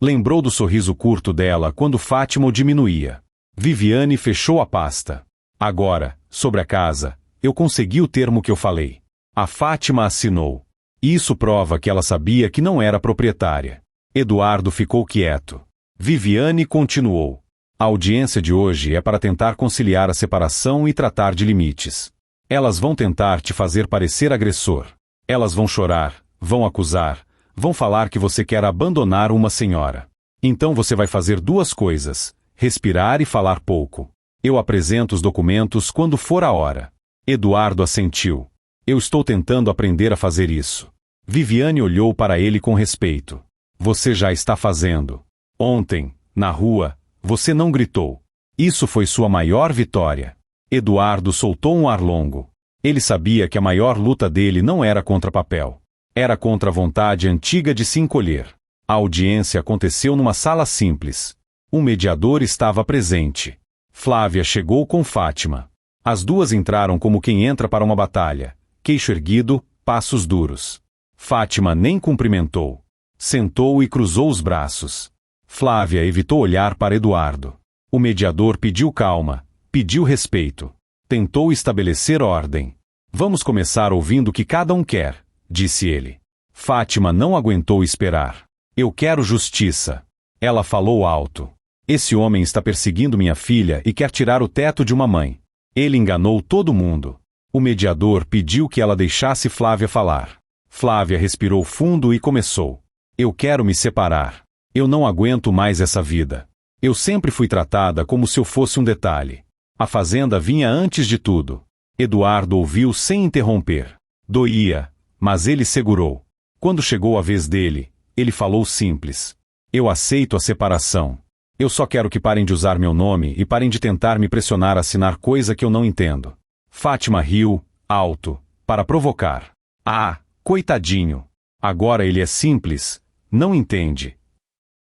Lembrou do sorriso curto dela quando Fátima o diminuía. Viviane fechou a pasta. Agora, sobre a casa, eu consegui o termo que eu falei. A Fátima assinou. Isso prova que ela sabia que não era proprietária. Eduardo ficou quieto. Viviane continuou. A audiência de hoje é para tentar conciliar a separação e tratar de limites. Elas vão tentar te fazer parecer agressor. Elas vão chorar, vão acusar, vão falar que você quer abandonar uma senhora. Então você vai fazer 2 coisas, respirar e falar pouco. Eu apresento os documentos quando for a hora. Eduardo assentiu. Eu estou tentando aprender a fazer isso. Viviane olhou para ele com respeito. Você já está fazendo. Ontem, na rua, você não gritou. Isso foi sua maior vitória. Eduardo soltou um ar longo. Ele sabia que a maior luta dele não era contra papel. Era contra a vontade antiga de se encolher. A audiência aconteceu numa sala simples. Um mediador estava presente. Flávia chegou com Fátima. As duas entraram como quem entra para uma batalha. Queixo erguido, passos duros. Fátima nem cumprimentou. Sentou e cruzou os braços. Flávia evitou olhar para Eduardo. O mediador pediu calma, pediu respeito. Tentou estabelecer ordem. Vamos começar ouvindo o que cada um quer, disse ele. Fátima não aguentou esperar. Eu quero justiça. Ela falou alto. Esse homem está perseguindo minha filha e quer tirar o teto de uma mãe. Ele enganou todo mundo. O mediador pediu que ela deixasse Flávia falar. Flávia respirou fundo e começou. Eu quero me separar. Eu não aguento mais essa vida. Eu sempre fui tratada como se eu fosse um detalhe. A fazenda vinha antes de tudo. Eduardo ouviu sem interromper. Doía, mas ele segurou. Quando chegou a vez dele, ele falou simples. Eu aceito a separação. Eu só quero que parem de usar meu nome e parem de tentar me pressionar a assinar coisa que eu não entendo. Fátima riu, alto, para provocar. Ah, coitadinho. Agora ele é simples, não entende.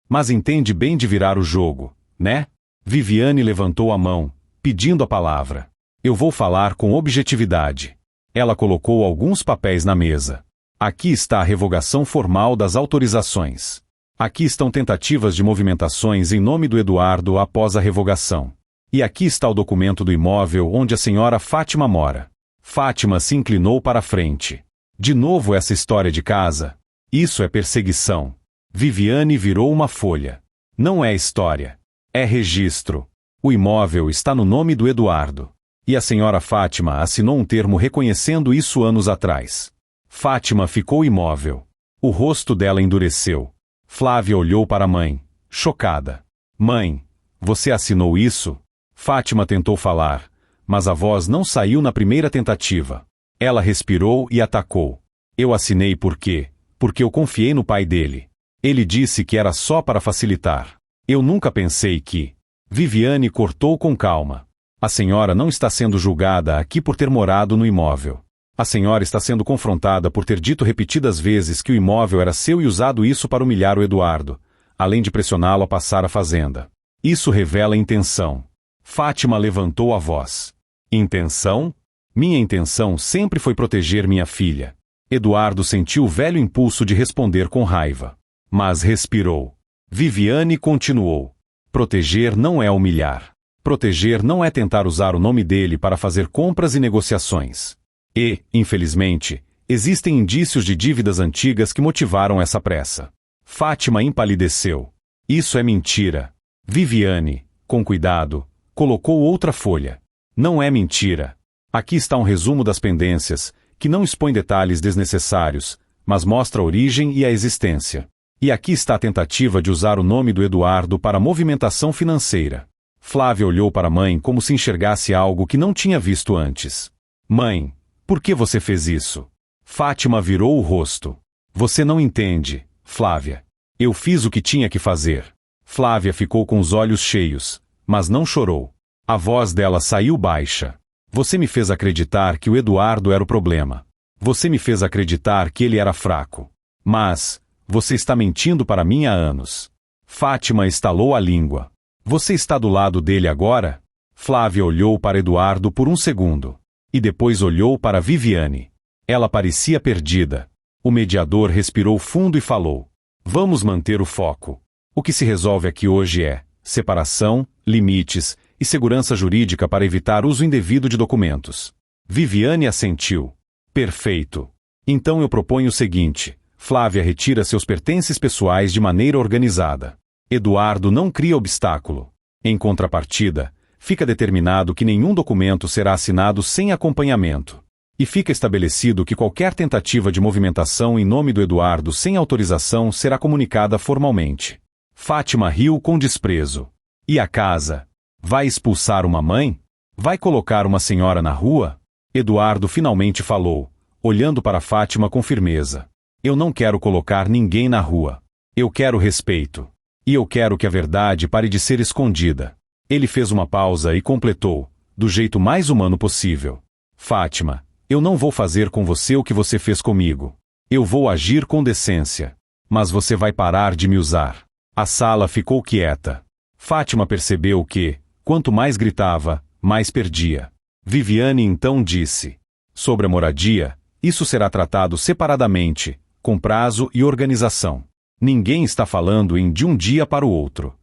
Mas entende bem de virar o jogo, né? Viviane levantou a mão, pedindo a palavra. Eu vou falar com objetividade. Ela colocou alguns papéis na mesa. Aqui está a revogação formal das autorizações. Aqui estão tentativas de movimentações em nome do Eduardo após a revogação. E aqui está o documento do imóvel onde a senhora Fátima mora. Fátima se inclinou para a frente. De novo essa história de casa? Isso é perseguição. Viviane virou uma folha. Não é história. É registro. O imóvel está no nome do Eduardo. E a senhora Fátima assinou um termo reconhecendo isso anos atrás. Fátima ficou imóvel. O rosto dela endureceu. Flávia olhou para a mãe, chocada. Mãe, você assinou isso? Fátima tentou falar, mas a voz não saiu na primeira tentativa. Ela respirou e atacou. Eu assinei por quê? Porque eu confiei no pai dele. Ele disse que era só para facilitar. Eu nunca pensei que... Viviane cortou com calma. A senhora não está sendo julgada aqui por ter morado no imóvel. A senhora está sendo confrontada por ter dito repetidas vezes que o imóvel era seu e usado isso para humilhar o Eduardo, além de pressioná-lo a passar a fazenda. Isso revela intenção. Fátima levantou a voz. Intenção? Minha intenção sempre foi proteger minha filha. Eduardo sentiu o velho impulso de responder com raiva. Mas respirou. Viviane continuou. Proteger não é humilhar. Proteger não é tentar usar o nome dele para fazer compras e negociações. E, infelizmente, existem indícios de dívidas antigas que motivaram essa pressa. Fátima empalideceu. Isso é mentira. Viviane, com cuidado, colocou outra folha. Não é mentira. Aqui está um resumo das pendências, que não expõe detalhes desnecessários, mas mostra a origem e a existência. E aqui está a tentativa de usar o nome do Eduardo para movimentação financeira. Flávia olhou para a mãe como se enxergasse algo que não tinha visto antes. Mãe, por que você fez isso? Fátima virou o rosto. Você não entende, Flávia. Eu fiz o que tinha que fazer. Flávia ficou com os olhos cheios, mas não chorou. A voz dela saiu baixa. Você me fez acreditar que o Eduardo era o problema. Você me fez acreditar que ele era fraco. Mas, você está mentindo para mim há anos. Fátima estalou a língua. Você está do lado dele agora? Flávia olhou para Eduardo por um segundo. E depois olhou para Viviane. Ela parecia perdida. O mediador respirou fundo e falou. Vamos manter o foco. O que se resolve aqui hoje é separação, limites e segurança jurídica para evitar uso indevido de documentos. Viviane assentiu. Perfeito. Então eu proponho o seguinte. Flávia retira seus pertences pessoais de maneira organizada. Eduardo não cria obstáculo. Em contrapartida, fica determinado que nenhum documento será assinado sem acompanhamento. E fica estabelecido que qualquer tentativa de movimentação em nome do Eduardo sem autorização será comunicada formalmente. Fátima riu com desprezo. E a casa? Vai expulsar uma mãe? Vai colocar uma senhora na rua? Eduardo finalmente falou, olhando para Fátima com firmeza. Eu não quero colocar ninguém na rua. Eu quero respeito. E eu quero que a verdade pare de ser escondida. Ele fez uma pausa e completou, do jeito mais humano possível. Fátima, eu não vou fazer com você o que você fez comigo. Eu vou agir com decência. Mas você vai parar de me usar. A sala ficou quieta. Fátima percebeu que, quanto mais gritava, mais perdia. Viviane então disse. Sobre a moradia, isso será tratado separadamente, com prazo e organização. Ninguém está falando em de um dia para o outro.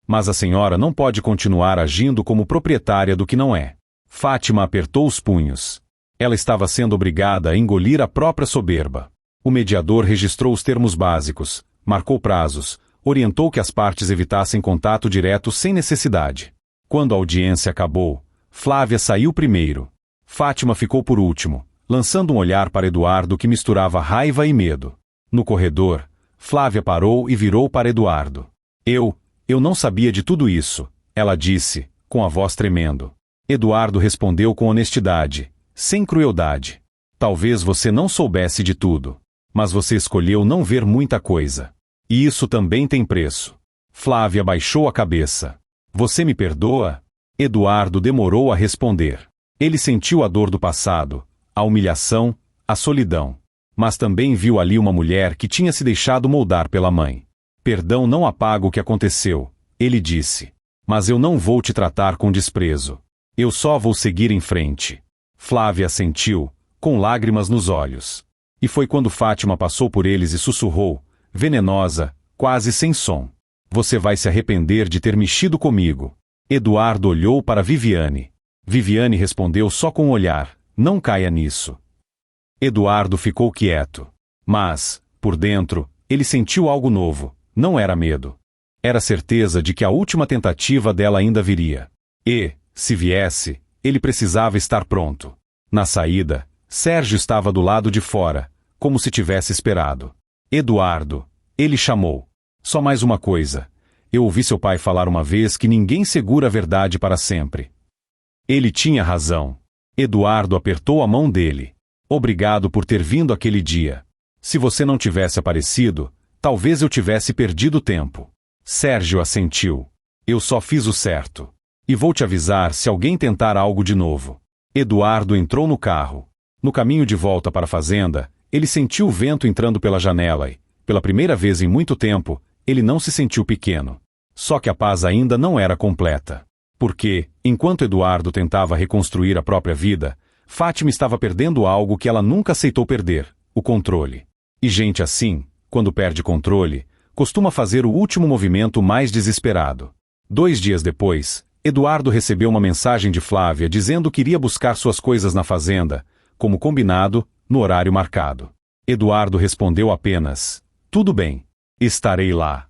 Mas a senhora não pode continuar agindo como proprietária do que não é. Fátima apertou os punhos. Ela estava sendo obrigada a engolir a própria soberba. O mediador registrou os termos básicos, marcou prazos, orientou que as partes evitassem contato direto sem necessidade. Quando a audiência acabou, Flávia saiu primeiro. Fátima ficou por último, lançando um olhar para Eduardo que misturava raiva e medo. No corredor, Flávia parou e virou para Eduardo. Eu não sabia de tudo isso, ela disse, com a voz tremendo. Eduardo respondeu com honestidade, sem crueldade. Talvez você não soubesse de tudo, mas você escolheu não ver muita coisa. E isso também tem preço. Flávia baixou a cabeça. Você me perdoa? Eduardo demorou a responder. Ele sentiu a dor do passado, a humilhação, a solidão. Mas também viu ali uma mulher que tinha se deixado moldar pela mãe. Perdão não apaga o que aconteceu, ele disse. Mas eu não vou te tratar com desprezo. Eu só vou seguir em frente. Flávia assentiu, com lágrimas nos olhos. E foi quando Fátima passou por eles e sussurrou, venenosa, quase sem som. Você vai se arrepender de ter mexido comigo. Eduardo olhou para Viviane. Viviane respondeu só com um olhar, não caia nisso. Eduardo ficou quieto. Mas, por dentro, ele sentiu algo novo. Não era medo. Era certeza de que a última tentativa dela ainda viria. E, se viesse, ele precisava estar pronto. Na saída, Sérgio estava do lado de fora, como se tivesse esperado. Eduardo, ele chamou. Só mais uma coisa. Eu ouvi seu pai falar uma vez que ninguém segura a verdade para sempre. Ele tinha razão. Eduardo apertou a mão dele. Obrigado por ter vindo aquele dia. Se você não tivesse aparecido, talvez eu tivesse perdido tempo. Sérgio assentiu. Eu só fiz o certo. E vou te avisar se alguém tentar algo de novo. Eduardo entrou no carro. No caminho de volta para a fazenda, ele sentiu o vento entrando pela janela e, pela primeira vez em muito tempo, ele não se sentiu pequeno. Só que a paz ainda não era completa. Porque, enquanto Eduardo tentava reconstruir a própria vida, Fátima estava perdendo algo que ela nunca aceitou perder, o controle. E gente assim, quando perde controle, costuma fazer o último movimento mais desesperado. 2 dias depois, Eduardo recebeu uma mensagem de Flávia dizendo que iria buscar suas coisas na fazenda, como combinado, no horário marcado. Eduardo respondeu apenas, tudo bem, estarei lá.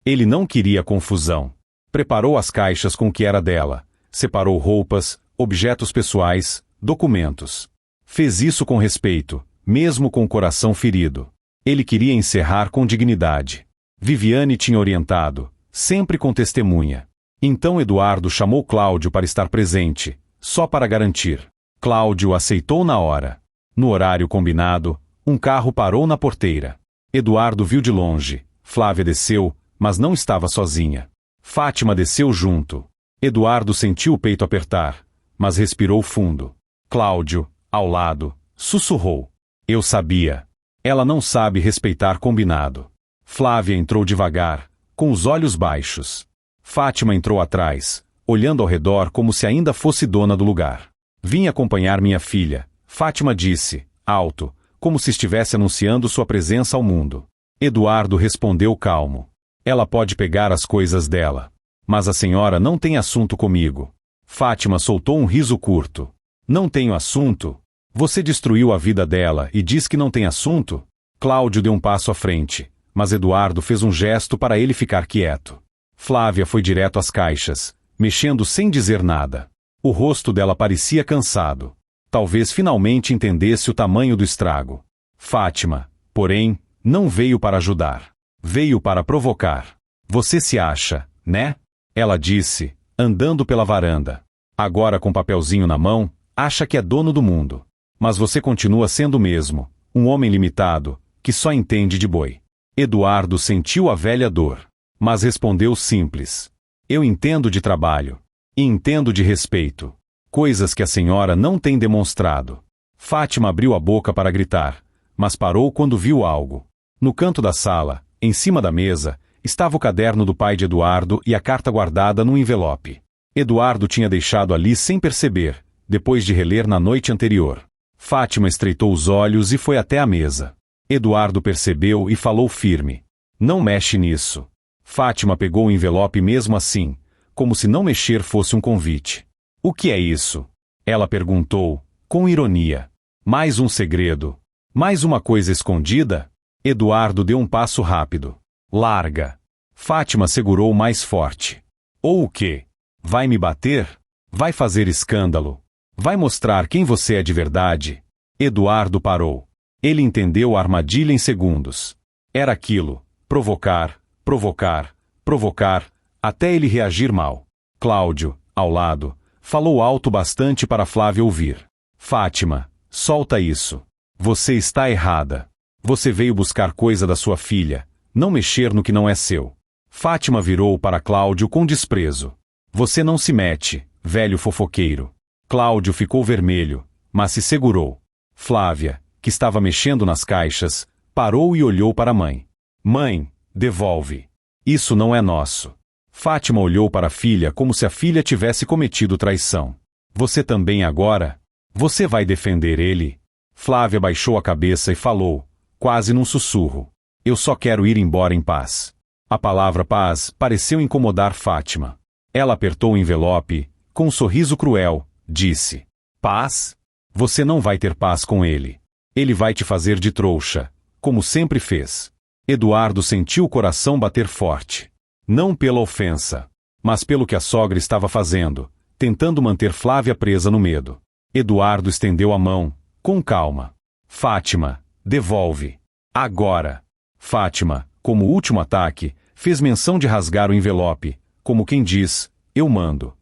Ele não queria confusão. Preparou as caixas com o que era dela, separou roupas, objetos pessoais, documentos. Fez isso com respeito, mesmo com o coração ferido. Ele queria encerrar com dignidade. Viviane tinha orientado, sempre com testemunha. Então Eduardo chamou Cláudio para estar presente, só para garantir. Cláudio aceitou na hora. No horário combinado, um carro parou na porteira. Eduardo viu de longe. Flávia desceu, mas não estava sozinha. Fátima desceu junto. Eduardo sentiu o peito apertar, mas respirou fundo. Cláudio, ao lado, sussurrou. Eu sabia. Ela não sabe respeitar combinado. Flávia entrou devagar, com os olhos baixos. Fátima entrou atrás, olhando ao redor como se ainda fosse dona do lugar. Vim acompanhar minha filha, Fátima disse, alto, como se estivesse anunciando sua presença ao mundo. Eduardo respondeu calmo. Ela pode pegar as coisas dela. Mas a senhora não tem assunto comigo. Fátima soltou um riso curto. Não tenho assunto? Você destruiu a vida dela e diz que não tem assunto? Cláudio deu um passo à frente, mas Eduardo fez um gesto para ele ficar quieto. Flávia foi direto às caixas, mexendo sem dizer nada. O rosto dela parecia cansado. Talvez finalmente entendesse o tamanho do estrago. Fátima, porém, não veio para ajudar. Veio para provocar. Você se acha, né? Ela disse, andando pela varanda. Agora com papelzinho na mão, acha que é dono do mundo. Mas você continua sendo o mesmo, um homem limitado, que só entende de boi. Eduardo sentiu a velha dor, mas respondeu simples. Eu entendo de trabalho. E entendo de respeito. Coisas que a senhora não tem demonstrado. Fátima abriu a boca para gritar, mas parou quando viu algo. No canto da sala, em cima da mesa, estava o caderno do pai de Eduardo e a carta guardada num envelope. Eduardo tinha deixado ali sem perceber, depois de reler na noite anterior. Fátima estreitou os olhos e foi até a mesa. Eduardo percebeu e falou firme. Não mexe nisso. Fátima pegou o envelope mesmo assim, como se não mexer fosse um convite. O que é isso? Ela perguntou, com ironia. Mais um segredo? Mais uma coisa escondida? Eduardo deu um passo rápido. Larga. Fátima segurou mais forte. Ou o quê? Vai me bater? Vai fazer escândalo? Vai mostrar quem você é de verdade? Eduardo parou. Ele entendeu a armadilha em segundos. Era aquilo: provocar, provocar, provocar, até ele reagir mal. Cláudio, ao lado, falou alto bastante para Flávia ouvir. Fátima, solta isso. Você está errada. Você veio buscar coisa da sua filha, não mexer no que não é seu. Fátima virou para Cláudio com desprezo. Você não se mete, velho fofoqueiro. Cláudio ficou vermelho, mas se segurou. Flávia, que estava mexendo nas caixas, parou e olhou para a mãe. Mãe, devolve. Isso não é nosso. Fátima olhou para a filha como se a filha tivesse cometido traição. Você também agora? Você vai defender ele? Flávia baixou a cabeça e falou, quase num sussurro. Eu só quero ir embora em paz. A palavra paz pareceu incomodar Fátima. Ela apertou o envelope, com um sorriso cruel, disse. Paz? Você não vai ter paz com ele. Ele vai te fazer de trouxa, como sempre fez. Eduardo sentiu o coração bater forte. Não pela ofensa, mas pelo que a sogra estava fazendo, tentando manter Flávia presa no medo. Eduardo estendeu a mão, com calma. Fátima, devolve. Agora. Fátima, como último ataque, fez menção de rasgar o envelope, como quem diz, eu mando.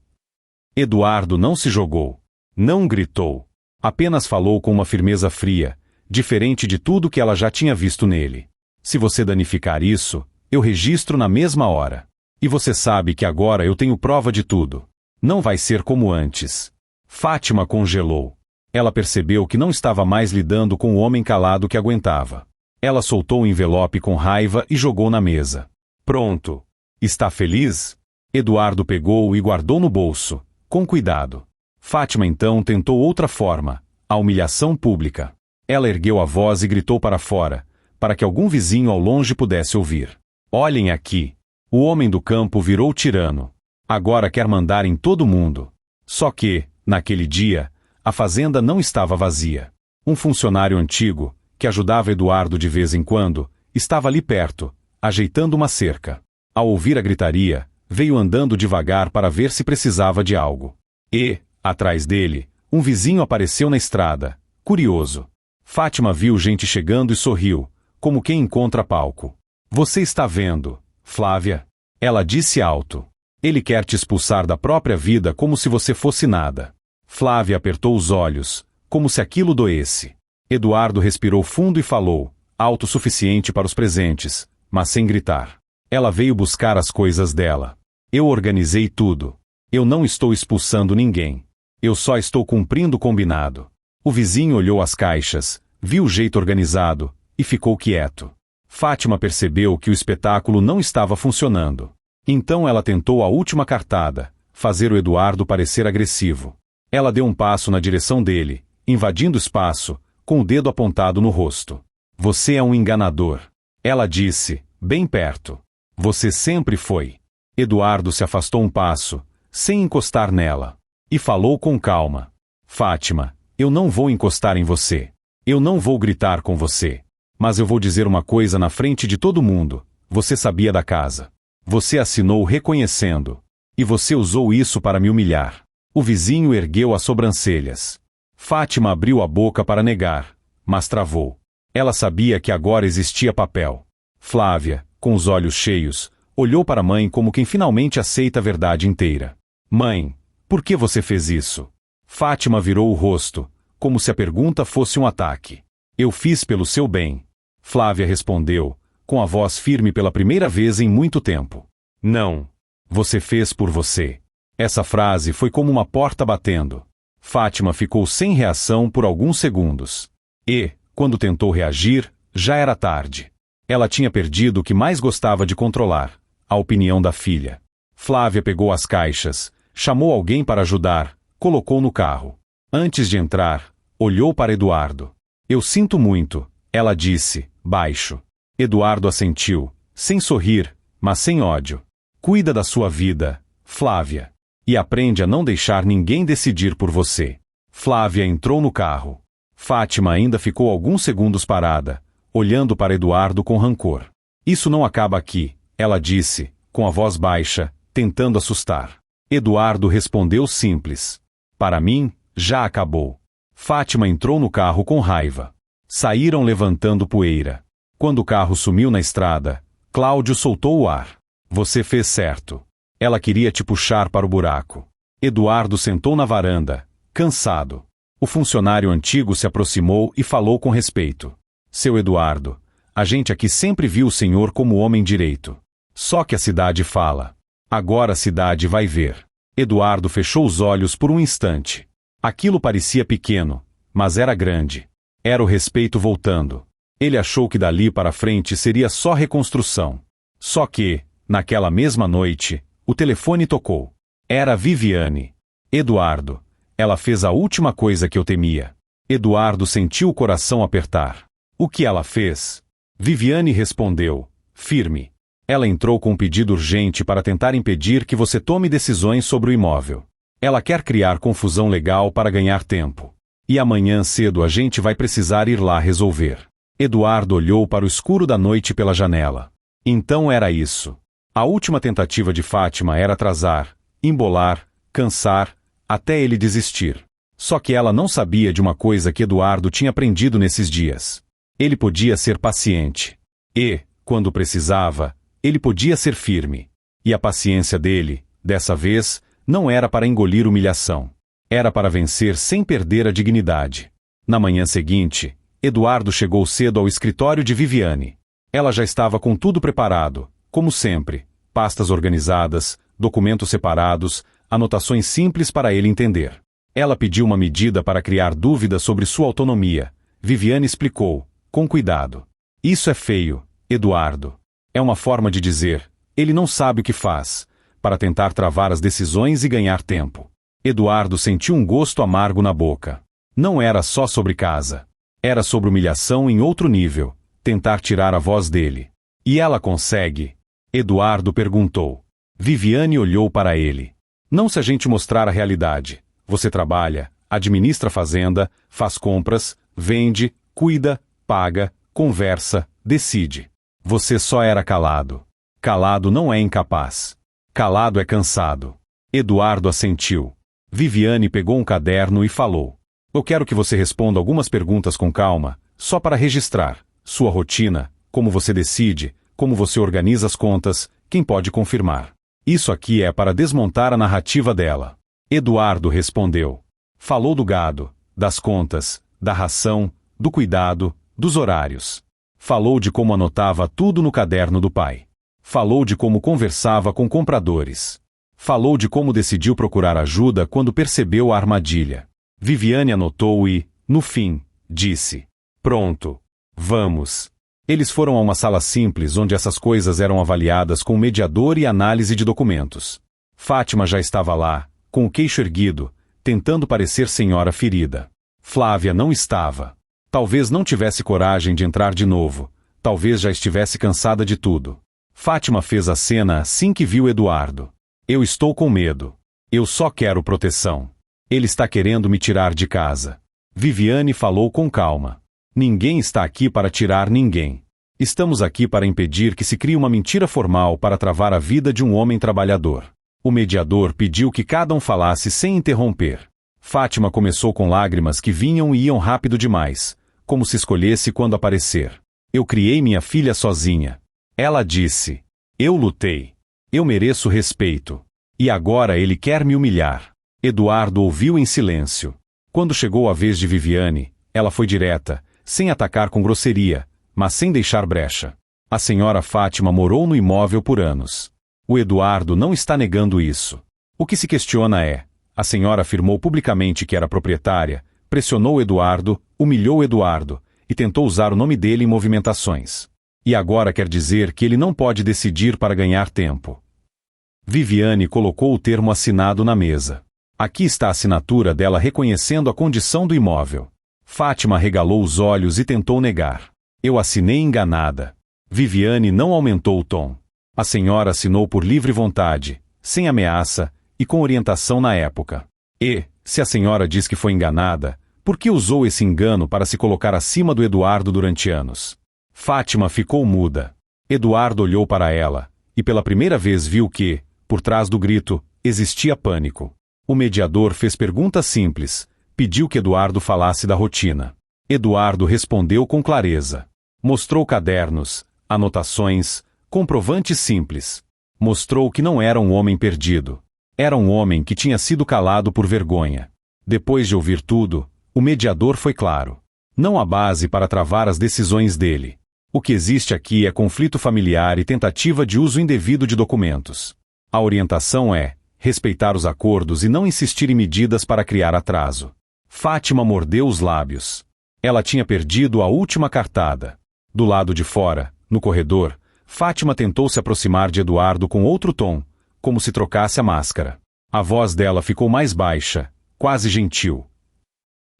Eduardo não se jogou. Não gritou. Apenas falou com uma firmeza fria, diferente de tudo que ela já tinha visto nele. Se você danificar isso, eu registro na mesma hora. E você sabe que agora eu tenho prova de tudo. Não vai ser como antes. Fátima congelou. Ela percebeu que não estava mais lidando com o homem calado que aguentava. Ela soltou o envelope com raiva e jogou na mesa. Pronto. Está feliz? Eduardo pegou-o e guardou no bolso, com cuidado. Fátima então tentou outra forma, a humilhação pública. Ela ergueu a voz e gritou para fora, para que algum vizinho ao longe pudesse ouvir. Olhem aqui. O homem do campo virou tirano. Agora quer mandar em todo mundo. Só que, naquele dia, a fazenda não estava vazia. Um funcionário antigo, que ajudava Eduardo de vez em quando, estava ali perto, ajeitando uma cerca. Ao ouvir a gritaria, veio andando devagar para ver se precisava de algo. E, atrás dele, um vizinho apareceu na estrada, curioso. Fátima viu gente chegando e sorriu, como quem encontra palco. Você está vendo, Flávia? Ela disse alto. Ele quer te expulsar da própria vida como se você fosse nada. Flávia apertou os olhos, como se aquilo doesse. Eduardo respirou fundo e falou, alto o suficiente para os presentes, mas sem gritar. Ela veio buscar as coisas dela. Eu organizei tudo. Eu não estou expulsando ninguém. Eu só estou cumprindo o combinado. O vizinho olhou as caixas, viu o jeito organizado, e ficou quieto. Fátima percebeu que o espetáculo não estava funcionando. Então ela tentou a última cartada, fazer o Eduardo parecer agressivo. Ela deu um passo na direção dele, invadindo o espaço, com o dedo apontado no rosto. Você é um enganador. Ela disse, bem perto. Você sempre foi. Eduardo se afastou um passo, sem encostar nela, e falou com calma. Fátima, eu não vou encostar em você. Eu não vou gritar com você. Mas eu vou dizer uma coisa na frente de todo mundo. Você sabia da casa. Você assinou reconhecendo. E você usou isso para me humilhar. O vizinho ergueu as sobrancelhas. Fátima abriu a boca para negar, mas travou. Ela sabia que agora existia papel. Flávia, com os olhos cheios, olhou para a mãe como quem finalmente aceita a verdade inteira. Mãe, por que você fez isso? Fátima virou o rosto, como se a pergunta fosse um ataque. Eu fiz pelo seu bem. Flávia respondeu, com a voz firme pela primeira vez em muito tempo. Não. Você fez por você. Essa frase foi como uma porta batendo. Fátima ficou sem reação por alguns segundos. E, quando tentou reagir, já era tarde. Ela tinha perdido o que mais gostava de controlar, a opinião da filha. Flávia pegou as caixas, chamou alguém para ajudar, colocou no carro. Antes de entrar, olhou para Eduardo. Eu sinto muito, ela disse, baixo. Eduardo assentiu, sem sorrir, mas sem ódio. Cuida da sua vida, Flávia. E aprende a não deixar ninguém decidir por você. Flávia entrou no carro. Fátima ainda ficou alguns segundos parada, olhando para Eduardo com rancor. Isso não acaba aqui, ela disse, com a voz baixa, tentando assustar. Eduardo respondeu simples. Para mim, já acabou. Fátima entrou no carro com raiva. Saíram levantando poeira. Quando o carro sumiu na estrada, Cláudio soltou o ar. Você fez certo. Ela queria te puxar para o buraco. Eduardo sentou na varanda, cansado. O funcionário antigo se aproximou e falou com respeito. Seu Eduardo, a gente aqui sempre viu o senhor como homem direito. Só que a cidade fala. Agora a cidade vai ver. Eduardo fechou os olhos por um instante. Aquilo parecia pequeno, mas era grande. Era o respeito voltando. Ele achou que dali para frente seria só reconstrução. Só que, naquela mesma noite, o telefone tocou. Era Viviane. Eduardo. Ela fez a última coisa que eu temia. Eduardo sentiu o coração apertar. O que ela fez? Viviane respondeu, firme. Ela entrou com um pedido urgente para tentar impedir que você tome decisões sobre o imóvel. Ela quer criar confusão legal para ganhar tempo. E amanhã cedo a gente vai precisar ir lá resolver. Eduardo olhou para o escuro da noite pela janela. Então era isso. A última tentativa de Fátima era atrasar, embolar, cansar, até ele desistir. Só que ela não sabia de uma coisa que Eduardo tinha aprendido nesses dias. Ele podia ser paciente. E, quando precisava, ele podia ser firme. E a paciência dele, dessa vez, não era para engolir humilhação. Era para vencer sem perder a dignidade. Na manhã seguinte, Eduardo chegou cedo ao escritório de Viviane. Ela já estava com tudo preparado, como sempre, pastas organizadas, documentos separados, anotações simples para ele entender. Ela pediu uma medida para criar dúvidas sobre sua autonomia. Viviane explicou, com cuidado. Isso é feio, Eduardo. É uma forma de dizer, ele não sabe o que faz, para tentar travar as decisões e ganhar tempo. Eduardo sentiu um gosto amargo na boca. Não era só sobre casa. Era sobre humilhação em outro nível, tentar tirar a voz dele. E ela consegue? Eduardo perguntou. Viviane olhou para ele. Não se a gente mostrar a realidade. Você trabalha, administra a fazenda, faz compras, vende, cuida, paga, conversa, decide. Você só era calado. Calado não é incapaz. Calado é cansado. Eduardo assentiu. Viviane pegou um caderno e falou. Eu quero que você responda algumas perguntas com calma, só para registrar. Sua rotina, como você decide, como você organiza as contas, quem pode confirmar. Isso aqui é para desmontar a narrativa dela. Eduardo respondeu. Falou do gado, das contas, da ração, do cuidado, dos horários. Falou de como anotava tudo no caderno do pai. Falou de como conversava com compradores. Falou de como decidiu procurar ajuda quando percebeu a armadilha. Viviane anotou e, no fim, disse. Pronto. Vamos. Eles foram a uma sala simples onde essas coisas eram avaliadas com mediador e análise de documentos. Fátima já estava lá, com o queixo erguido, tentando parecer senhora ferida. Flávia não estava. Talvez não tivesse coragem de entrar de novo. Talvez já estivesse cansada de tudo. Fátima fez a cena assim que viu Eduardo. Eu estou com medo. Eu só quero proteção. Ele está querendo me tirar de casa. Viviane falou com calma. Ninguém está aqui para tirar ninguém. Estamos aqui para impedir que se crie uma mentira formal para travar a vida de um homem trabalhador. O mediador pediu que cada um falasse sem interromper. Fátima começou com lágrimas que vinham e iam rápido demais, como se escolhesse quando aparecer. Eu criei minha filha sozinha. Ela disse. Eu lutei. Eu mereço respeito. E agora ele quer me humilhar. Eduardo ouviu em silêncio. Quando chegou a vez de Viviane, ela foi direta, sem atacar com grosseria, mas sem deixar brecha. A senhora Fátima morou no imóvel por anos. O Eduardo não está negando isso. O que se questiona é, a senhora afirmou publicamente que era proprietária, pressionou Eduardo, humilhou Eduardo, e tentou usar o nome dele em movimentações. E agora quer dizer que ele não pode decidir para ganhar tempo. Viviane colocou o termo assinado na mesa. Aqui está a assinatura dela reconhecendo a condição do imóvel. Fátima regalou os olhos e tentou negar. Eu assinei enganada. Viviane não aumentou o tom. A senhora assinou por livre vontade, sem ameaça e com orientação na época. E, se a senhora diz que foi enganada, por que usou esse engano para se colocar acima do Eduardo durante anos? Fátima ficou muda. Eduardo olhou para ela, e pela primeira vez viu que, por trás do grito, existia pânico. O mediador fez perguntas simples, pediu que Eduardo falasse da rotina. Eduardo respondeu com clareza. Mostrou cadernos, anotações, comprovantes simples. Mostrou que não era um homem perdido. Era um homem que tinha sido calado por vergonha. Depois de ouvir tudo, o mediador foi claro. Não há base para travar as decisões dele. O que existe aqui é conflito familiar e tentativa de uso indevido de documentos. A orientação é respeitar os acordos e não insistir em medidas para criar atraso. Fátima mordeu os lábios. Ela tinha perdido a última cartada. Do lado de fora, no corredor, Fátima tentou se aproximar de Eduardo com outro tom, como se trocasse a máscara. A voz dela ficou mais baixa, quase gentil.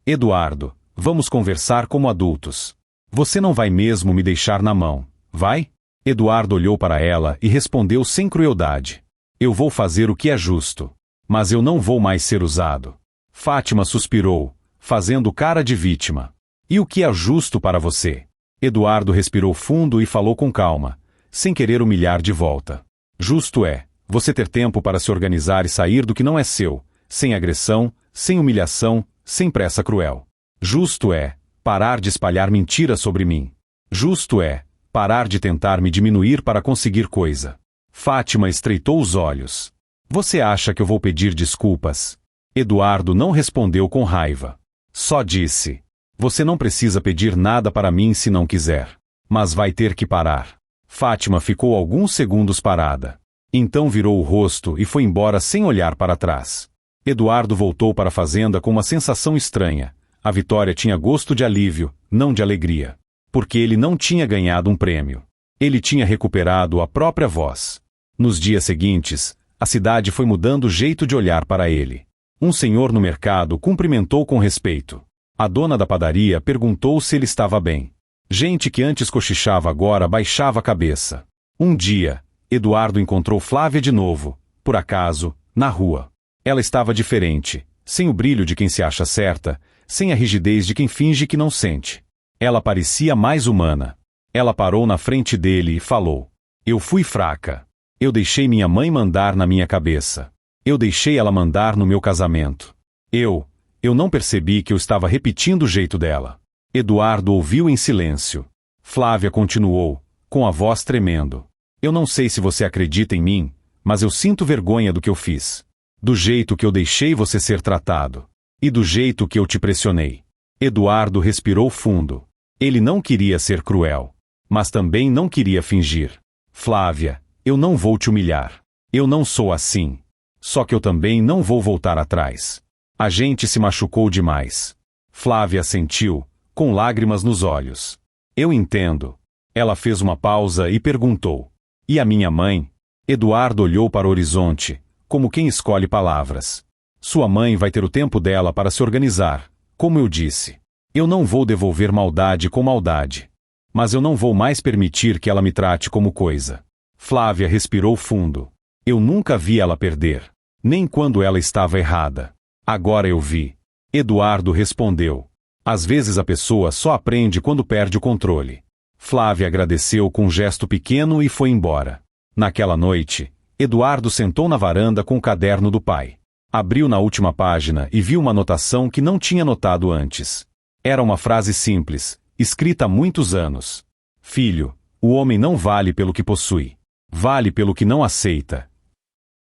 Eduardo, vamos conversar como adultos. Você não vai mesmo me deixar na mão, vai? Eduardo olhou para ela e respondeu sem crueldade. Eu vou fazer o que é justo. Mas eu não vou mais ser usado. Fátima suspirou, fazendo cara de vítima. E o que é justo para você? Eduardo respirou fundo e falou com calma, sem querer humilhar de volta. Justo é você ter tempo para se organizar e sair do que não é seu, sem agressão, sem humilhação, sem pressa cruel. Justo é parar de espalhar mentiras sobre mim. Justo é parar de tentar me diminuir para conseguir coisa. Fátima estreitou os olhos. Você acha que eu vou pedir desculpas? Eduardo não respondeu com raiva. Só disse. Você não precisa pedir nada para mim se não quiser. Mas vai ter que parar. Fátima ficou alguns segundos parada. Então virou o rosto e foi embora sem olhar para trás. Eduardo voltou para a fazenda com uma sensação estranha. A vitória tinha gosto de alívio, não de alegria. Porque ele não tinha ganhado um prêmio. Ele tinha recuperado a própria voz. Nos dias seguintes, a cidade foi mudando o jeito de olhar para ele. Um senhor no mercado cumprimentou com respeito. A dona da padaria perguntou se ele estava bem. Gente que antes cochichava agora baixava a cabeça. Um dia, Eduardo encontrou Flávia de novo, por acaso, na rua. Ela estava diferente, sem o brilho de quem se acha certa, sem a rigidez de quem finge que não sente. Ela parecia mais humana. Ela parou na frente dele e falou. Eu fui fraca. Eu deixei minha mãe mandar na minha cabeça. Eu deixei ela mandar no meu casamento. Eu não percebi que eu estava repetindo o jeito dela. Eduardo ouviu em silêncio. Flávia continuou, com a voz tremendo. Eu não sei se você acredita em mim, mas eu sinto vergonha do que eu fiz. Do jeito que eu deixei você ser tratado. E do jeito que eu te pressionei. Eduardo respirou fundo. Ele não queria ser cruel. Mas também não queria fingir. Flávia, eu não vou te humilhar. Eu não sou assim. Só que eu também não vou voltar atrás. A gente se machucou demais. Flávia assentiu, com lágrimas nos olhos. Eu entendo. Ela fez uma pausa e perguntou. E a minha mãe? Eduardo olhou para o horizonte, como quem escolhe palavras. Sua mãe vai ter o tempo dela para se organizar, como eu disse. Eu não vou devolver maldade com maldade. Mas eu não vou mais permitir que ela me trate como coisa. Flávia respirou fundo. Eu nunca vi ela perder. Nem quando ela estava errada. Agora eu vi. Eduardo respondeu. Às vezes a pessoa só aprende quando perde o controle. Flávia agradeceu com um gesto pequeno e foi embora. Naquela noite, Eduardo sentou na varanda com o caderno do pai. Abriu na última página e viu uma anotação que não tinha notado antes. Era uma frase simples, escrita há muitos anos. Filho, o homem não vale pelo que possui. Vale pelo que não aceita.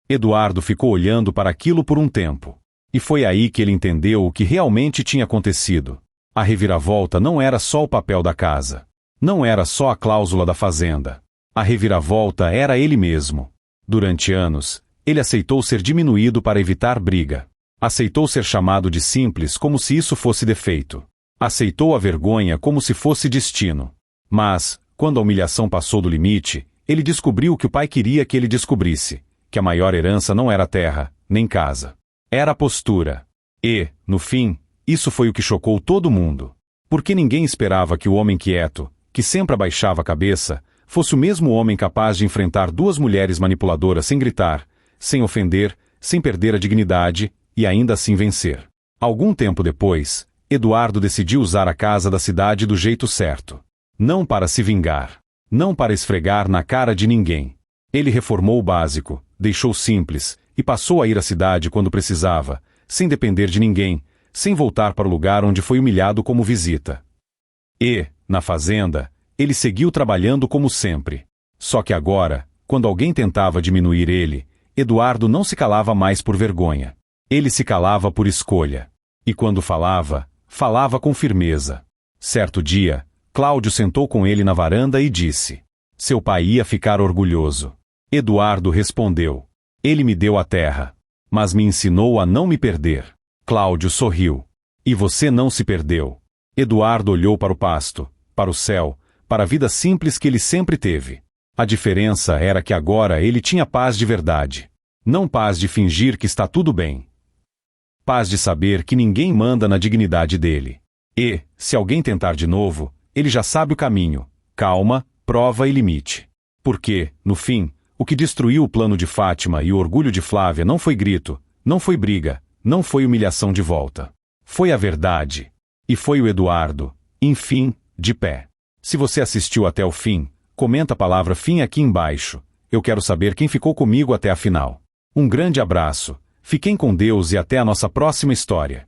Eduardo ficou olhando para aquilo por um tempo. E foi aí que ele entendeu o que realmente tinha acontecido. A reviravolta não era só o papel da casa. Não era só a cláusula da fazenda. A reviravolta era ele mesmo. Durante anos, ele aceitou ser diminuído para evitar briga. Aceitou ser chamado de simples como se isso fosse defeito. Aceitou a vergonha como se fosse destino. Mas, quando a humilhação passou do limite, ele descobriu o que o pai queria que ele descobrisse, que a maior herança não era terra, nem casa. Era a postura. E, no fim, isso foi o que chocou todo mundo. Porque ninguém esperava que o homem quieto, que sempre abaixava a cabeça, fosse o mesmo homem capaz de enfrentar duas mulheres manipuladoras sem gritar, sem ofender, sem perder a dignidade, e ainda assim vencer. Algum tempo depois, Eduardo decidiu usar a casa da cidade do jeito certo. Não para se vingar. Não para esfregar na cara de ninguém. Ele reformou o básico, deixou simples, e passou a ir à cidade quando precisava, sem depender de ninguém, sem voltar para o lugar onde foi humilhado como visita. E, na fazenda, ele seguiu trabalhando como sempre. Só que agora, quando alguém tentava diminuir ele, Eduardo não se calava mais por vergonha. Ele se calava por escolha. E quando falava, falava com firmeza. Certo dia, Cláudio sentou com ele na varanda e disse: seu pai ia ficar orgulhoso. Eduardo respondeu: ele me deu a terra, mas me ensinou a não me perder. Cláudio sorriu. E você não se perdeu. Eduardo olhou para o pasto, para o céu, para a vida simples que ele sempre teve. A diferença era que agora ele tinha paz de verdade. Não paz de fingir que está tudo bem. Paz de saber que ninguém manda na dignidade dele. E, se alguém tentar de novo, ele já sabe o caminho: calma, prova e limite. Porque, no fim, o que destruiu o plano de Fátima e o orgulho de Flávia não foi grito, não foi briga, não foi humilhação de volta. Foi a verdade. E foi o Eduardo, enfim, de pé. Se você assistiu até o fim, comenta a palavra fim aqui embaixo. Eu quero saber quem ficou comigo até a final. Um grande abraço, fiquem com Deus e até a nossa próxima história.